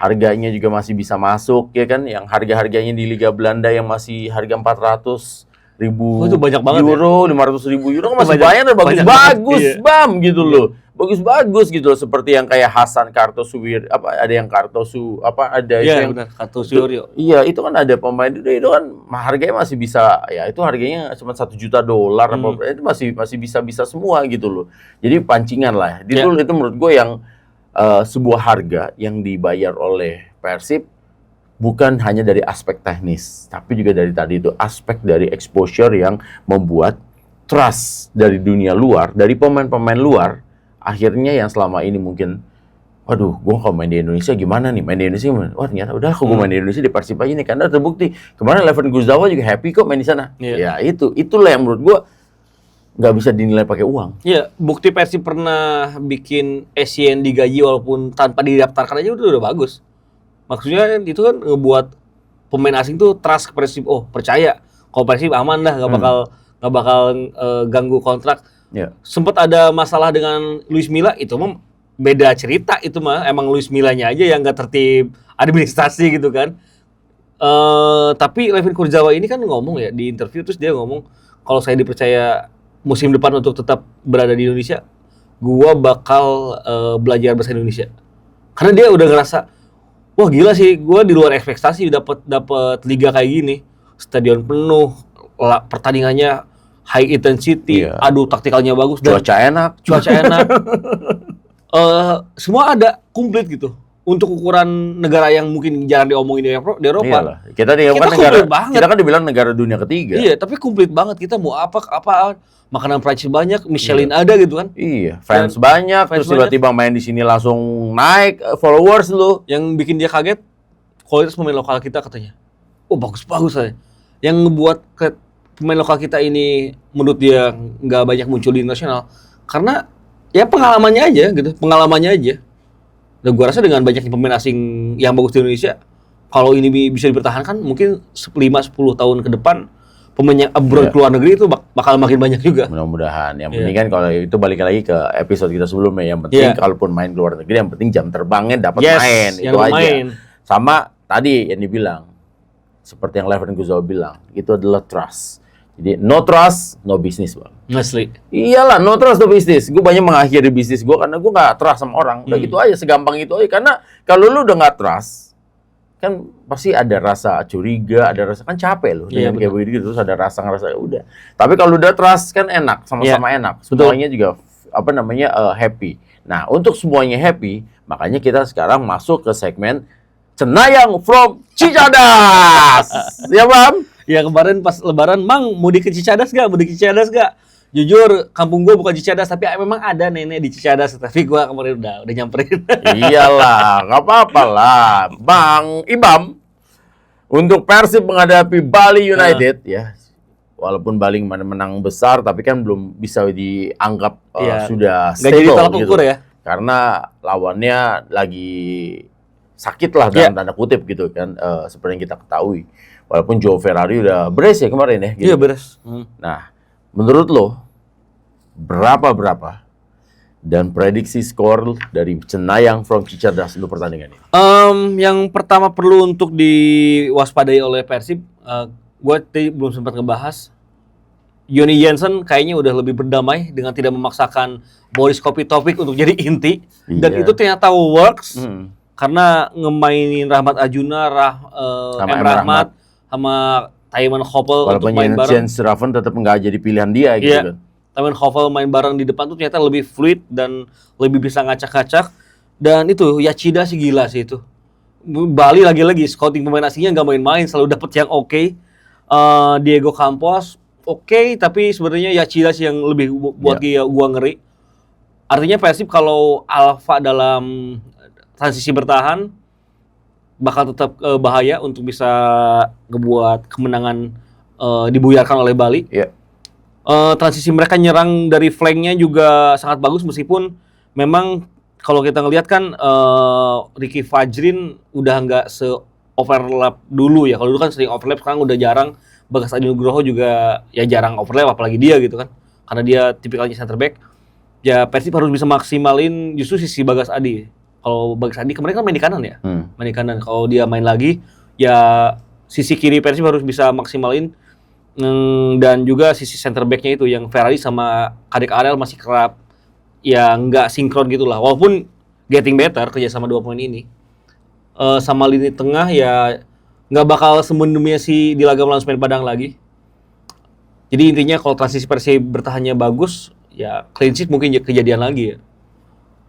harganya juga masih bisa masuk ya kan, yang harga-harganya di Liga Belanda yang masih harga 400.000 itu banyak banget euro, 500.000 euro kan masih banyak dan bagus-bagus, Bam gitu loh. Bagus-bagus gitu loh, seperti yang kayak Hasan Kartosuwir, ada yang Kartosu, ada yang benar, Kartosuwiryo. Iya, itu kan ada pemain itu kan harganya masih bisa, ya itu harganya cuma $1 juta itu masih bisa semua gitu loh. Jadi pancingan lah. Itu menurut gue yang sebuah harga yang dibayar oleh Persib bukan hanya dari aspek teknis, tapi juga dari tadi itu aspek dari exposure yang membuat trust dari dunia luar, dari pemain-pemain luar. Akhirnya yang selama ini mungkin, waduh, gue kalau main di Indonesia gimana nih? Main di Indonesia gimana? Wah ternyata udah kalau gue main di Indonesia di Persib aja nih, karena terbukti kemarin Lervin Kurzawa juga happy kok main di sana. Ya itulah yang menurut gue nggak bisa dinilai pakai uang. Iya, bukti Persib pernah bikin Essien digaji walaupun tanpa didaftarkan aja udah bagus. Maksudnya itu kan ngebuat pemain asing tuh trust ke Persib. Oh percaya, kalau Persib aman dah, nggak bakal ganggu kontrak. Sempat ada masalah dengan Luis Milla, itu mah beda cerita, itu mah emang Luis Millanya aja yang nggak tertib administrasi gitu kan. Tapi Lervin Kurzawa ini kan ngomong ya di interview, terus dia ngomong kalau saya dipercaya musim depan untuk tetap berada di Indonesia, gua bakal belajar bahasa Indonesia. Karena dia udah ngerasa, wah gila sih, gua di luar ekspektasi dapat liga kayak gini, stadion penuh, pertandingannya high intensity, taktikalnya bagus, cuaca enak. Semua ada komplit gitu. Untuk ukuran negara yang mungkin jarang diomongin di Eropa. Iyalah. Kita kan dibilang negara dunia ketiga. Iya, tapi komplit banget. Kita mau apa makanan Prancis banyak, Michelin ada gitu kan. Iya, fans banyak, terus tiba-tiba main di sini langsung naik followers lu. Yang bikin dia kaget, kualitas pemain lokal kita katanya. Oh, bagus-bagus aja. Yang ngebuat pemain lokal kita ini menurut dia nggak banyak muncul di nasional karena ya pengalamannya aja. Dan gua rasa dengan banyaknya pemain asing yang bagus di Indonesia, kalau ini bisa dipertahankan mungkin 5-10 tahun ke depan pemain yang abroad ke luar negeri itu bakal makin banyak juga. Mudah-mudahan. Yang penting kan kalau itu balik lagi ke episode kita sebelumnya, yang penting kalaupun main ke luar negeri yang penting jam terbangnya dapat main, itu aja. Sama tadi yang dibilang seperti yang Lervin Kurzawa bilang, itu adalah trust. Jadi no trust, no business, Bang. Asli. Iyalah, no trust, no business. Gue banyak mengakhiri bisnis gue karena gue nggak trust sama orang. Udah gitu aja, segampang itu aja. Karena kalau lu udah nggak trust, kan pasti ada rasa curiga, ada rasa, kan capek lu dengan kayak begitu, terus ada rasa udah. Tapi kalau udah trust kan enak, sama-sama enak. Semuanya juga happy. Nah, untuk semuanya happy, Makanya kita sekarang masuk ke segmen Cenayang from Cicadas. Ya, Bang? Ya kemarin pas Lebaran, Mang mudik ke Cicadas gak? Mudik ke Cicadas gak? Jujur, kampung gue bukan Cicadas, tapi memang ada nenek di Cicadas. Tapi gue kemarin udah nyamperin. Iyalah, nggak apa-apa lah. Bang Ibam, untuk Persib menghadapi Bali United, ya, walaupun Bali menang besar, tapi kan belum bisa dianggap Iya, sudah nggak jadi stable tolak gitu. ukur ya. Karena lawannya lagi sakit lah dalam tanda kutip gitu kan, seperti yang kita ketahui. Walaupun Joe Ferrari udah beres ya kemarin ya. Gitu. Iya beres. Nah, menurut lo berapa dan prediksi skor dari Cenayang from Cicadas untuk pertandingan ini? Yang pertama perlu untuk diwaspadai oleh Persib, gue tadi belum sempat ngebahas. Yoni Jensen kayaknya udah lebih berdamai dengan tidak memaksakan Boris Kopitovic untuk jadi inti. Dan Iya. itu ternyata works. Karena ngemainin Rahmat Ajuna, Sama M. M. Rahmat, sama Taiman Hoppel untuk Walaupun main bareng. Jens Raven tetap nggak jadi pilihan dia gitu Iya. kan. Taiman Hoppel main bareng di depan tuh ternyata lebih fluid dan lebih bisa ngacak-ngacak. Dan itu, Yachida sih gila sih itu. Bali lagi-lagi, scouting pemain asingnya nggak main-main, selalu dapet yang oke. Diego Campos, oke, tapi sebenarnya Yachida sih yang lebih buat gua ngeri. Artinya Persib kalau alpha dalam transisi bertahan bakal tetap bahaya untuk bisa ngebuat kemenangan dibuyarkan oleh Bali. Iya. Transisi mereka nyerang dari flanknya juga sangat bagus meskipun memang kalau kita ngelihat kan Ricky Fajrin udah nggak se-overlap dulu ya. Kalau dulu kan sering overlap, sekarang udah jarang. Bagas Adi Nugroho juga ya jarang overlap, apalagi dia gitu kan. Karena dia tipikalnya center back. Ya Persib harus bisa maksimalin justru sisi Bagas Adi. Kalau Bagas Adi kemarin kan main di kanan ya. Main di kanan. Kalau dia main lagi ya sisi kiri Persib harus bisa maksimalin. Dan juga sisi center back-nya itu yang Ferrari sama Kadek Arel masih kerap ya nggak sinkron gitu lah. Walaupun getting better kerja sama dua pemain ini. Sama lini tengah ya nggak bakal semendunia si di laga melawan Semen Padang lagi. Jadi intinya kalau transisi Persib bertahannya bagus, ya clean sheet mungkin kejadian lagi ya.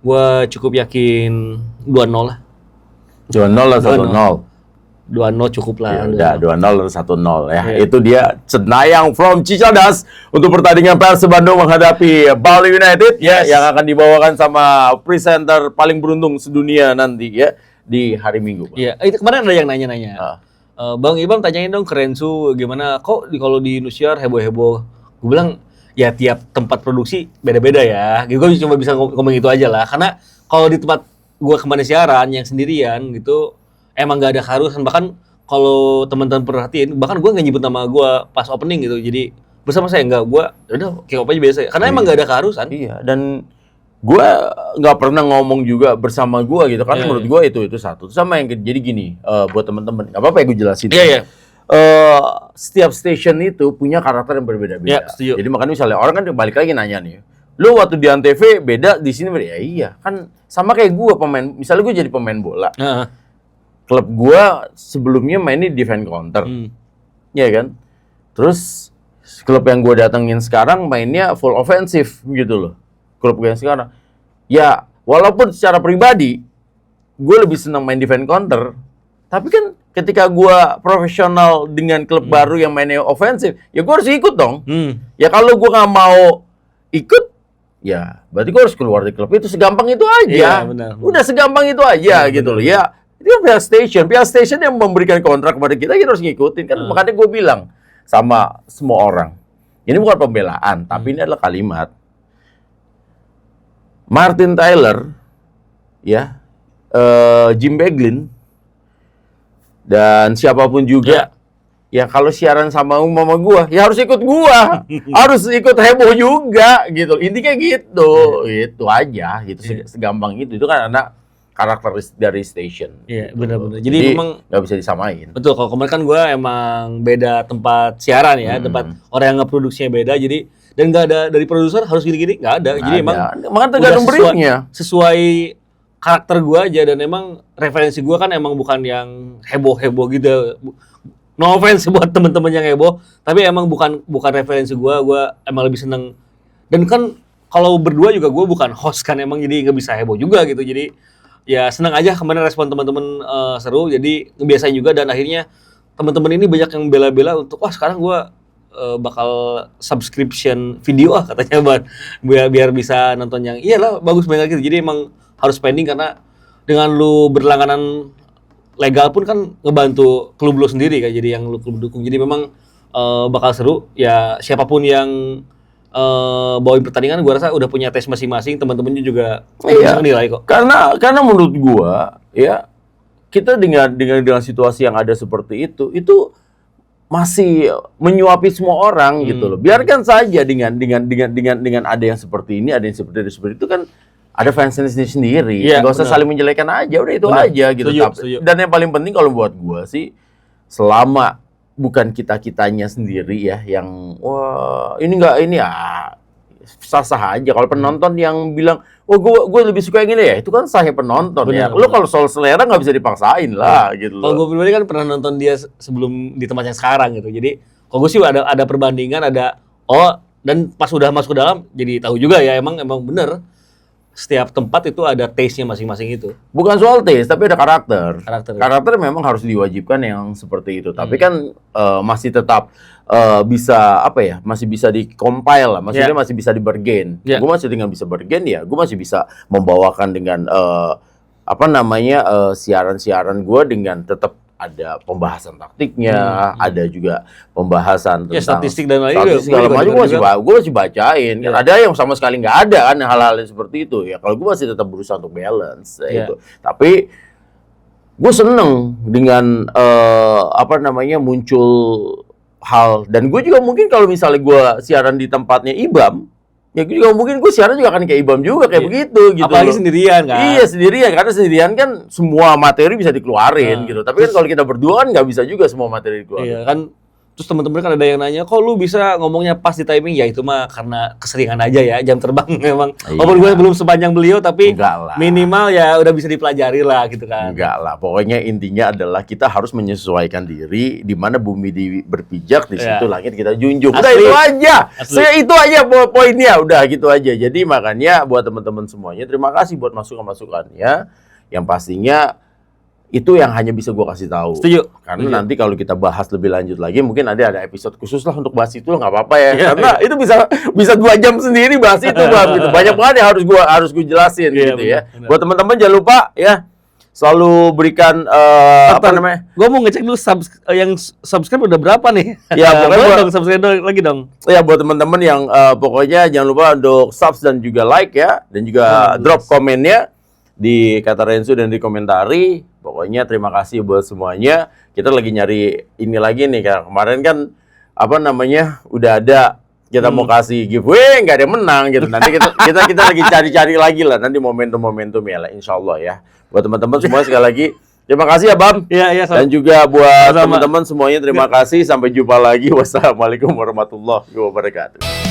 Gua cukup yakin 2-0 lah. 2-0 atau 1-0? 2-0 cukup lah. Ya udah 2-0 atau 1-0 ya. Iya. Itu dia Cenayang from Cicadas untuk pertandingan Persib Bandung menghadapi Bali United ya, yang akan dibawakan sama presenter paling beruntung sedunia nanti ya di hari Minggu. Iya, itu kemarin ada yang nanya-nanya. Bang Ibam tanyain dong ke Rensu gimana kok kalau di Indosiar heboh-heboh. Gue bilang ya tiap tempat produksi beda-beda ya. Gue cuma bisa ngomong itu aja lah. Karena kalau di tempat gue kemarin siaran yang sendirian gitu emang gak ada keharusan. Bahkan kalau teman-teman perhatiin, bahkan gue nggak nyebut nama gue pas opening gitu. Jadi bersama saya nggak, gue udah kick off aja biasa. Karena emang gak ada keharusan. Iya, dan gue nggak pernah ngomong juga bersama gue gitu, karena menurut gue itu satu. Sama yang jadi gini, buat teman-teman, nggak apa-apa ya gue jelasin. Iya. Setiap station itu punya karakter yang berbeda-beda. Iya, setuju. Jadi makanya misalnya orang kan balik lagi nanya nih, lu waktu di Antv beda, di sini beda. Ya iya, kan sama kayak gue pemain. Misalnya gue jadi pemain bola, klub gue sebelumnya mainnya defense counter, ya kan. Terus klub yang gue datengin sekarang mainnya full offensive gitu loh. Klub gue yang sekarang, ya walaupun secara pribadi gue lebih senang main defense counter, tapi kan ketika gue profesional dengan klub baru yang mainnya ofensif, ya gue harus ikut dong. Ya kalau gue nggak mau ikut, ya berarti gue harus keluar dari klub itu. Segampang itu aja. Iya, benar. Udah segampang itu aja gitu loh. Ya itu pihak station yang memberikan kontrak kepada kita harus ngikutin kan. Makanya gue bilang sama semua orang, ini bukan pembelaan, tapi ini adalah kalimat. Martin Tyler, ya, Jim Beglin, dan siapapun juga, ya kalau siaran sama gua, ya harus ikut gua, harus ikut heboh juga, gitu. Intinya gitu, itu aja, gitu. Segampang itu kan anak karakteristik dari station. Iya, gitu. benar-benar. Jadi memang nggak bisa disamain. betul. Kalau kemarin kan gue emang beda tempat siaran ya, tempat orang yang ngeproduksinya beda. Jadi dan nggak ada dari produser harus gini-gini, nggak ada. Jadi emang makanya tergantung briefnya. Sesuai karakter gue aja, dan emang referensi gue kan emang bukan yang heboh-heboh gitu. No offense buat temen-temen yang heboh, tapi emang bukan referensi gue emang lebih seneng. Dan kan kalau berdua juga gue bukan host kan, emang jadi nggak bisa heboh juga gitu. Jadi ya senang aja kemarin respon teman-teman seru, jadi ngebiasain juga dan akhirnya teman-teman ini banyak yang bela-bela untuk wah sekarang gua bakal subscription video katanya biar bisa nonton yang iyalah bagus banget gitu. Jadi emang harus spending karena dengan lu berlangganan legal pun kan ngebantu klub lu sendiri kan, jadi yang lu klub dukung. Jadi memang bakal seru ya, siapapun yang bawain pertandingan gua rasa udah punya tes masing-masing, teman-temannya juga bisa nilai kok. Karena menurut gua ya kita dengan situasi yang ada seperti itu masih menyuapi semua orang gitu loh. Biarkan saja dengan ada yang seperti ini, ada yang seperti itu kan ada fansnya sendiri. Iya, Nggak usah benar. saling menjelekan aja, udah itu Benar. aja gitu. Setuju. Dan yang paling penting kalau buat gua sih selama bukan kita-kitanya sendiri ya yang wah ini enggak ini ya sah-sah aja. Kalau penonton yang bilang oh gue lebih suka yang ini ya itu kan sahnya penonton ya. Benar, Lo benar. kalau soal selera nggak bisa dipaksain lah gitu Kalau loh. gue pribadi kan pernah nonton dia sebelum di tempat yang sekarang gitu. Jadi kalau gue sih ada perbandingan, ada dan pas udah masuk ke dalam jadi tahu juga ya emang bener setiap tempat itu ada taste-nya masing-masing itu. Bukan soal taste tapi ada karakter. Karakter. Karakter memang harus diwajibkan yang seperti itu. Tapi kan masih tetap bisa apa ya? Masih bisa di-compile lah. Maksudnya masih bisa di-bargain. Yeah. Gue masih dengan bisa bargain ya. Gue masih bisa membawakan dengan siaran-siaran gue dengan tetap ada pembahasan taktiknya, ada juga pembahasan Ya, tentang statistik dan lain statistik segala macam. Gue masih bacain. Kan ada yang sama sekali nggak ada kan hal-hal yang seperti itu. Ya kalau gue masih tetap berusaha untuk balance itu. Tapi gue seneng dengan muncul hal, dan gue juga mungkin kalau misalnya gue siaran di tempatnya Ibam, ya gue juga mungkin gue siaran juga akan kayak Ibam juga kayak begitu gitu. Apalagi loh. sendirian kan. Iya sendirian, karena sendirian kan semua materi bisa dikeluarin gitu. Tapi kan kalau kita berdua kan nggak bisa juga semua materi dikeluarin. Iya kan. Terus teman-teman kan ada yang nanya, kok lu bisa ngomongnya pas di timing? Ya itu mah karena keseringan aja ya, jam terbang memang. Iya. Walaupun gue belum sepanjang beliau, tapi Enggak lah. minimal ya udah bisa dipelajari lah gitu kan. Enggak lah, pokoknya intinya adalah kita harus menyesuaikan diri di mana bumi berpijak, di situ langit kita junjung. Udah Asli. itu aja. Asli. Saya itu aja poinnya, udah gitu aja. Jadi makanya buat teman-teman semuanya terima kasih buat masukan-masukannya. Yang pastinya itu yang hanya bisa gue kasih tahu. Setuju. Karena nanti kalau kita bahas lebih lanjut lagi, mungkin ada episode khusus lah untuk bahas itu, nggak apa-apa ya. Iya, Karena itu bisa 2 jam sendiri bahas itu, Bang, gitu. Banyak banget yang harus gue jelasin Iya, gitu ya. benar. Buat teman-teman jangan lupa ya selalu berikan apa namanya? Gue mau ngecek dulu yang subscribe udah berapa nih? Ya, pokoknya boleh buat- dong subscribe lagi dong. Ya buat teman-teman yang pokoknya jangan lupa untuk subs dan juga like ya, dan juga drop komennya di kata Rensu dan di komentari. Pokoknya terima kasih buat semuanya. Kita lagi nyari ini lagi nih, kayak kemarin kan udah ada kita mau kasih giveaway, nggak ada yang menang gitu. Nanti kita lagi cari-cari lagi lah nanti momentum ya lah, insyaallah ya. Buat teman-teman semua sekali lagi terima kasih ya Bam. Iya, Dan juga buat Sama-sama. teman-teman semuanya terima kasih. Sampai jumpa lagi. Wassalamualaikum warahmatullahi wabarakatuh.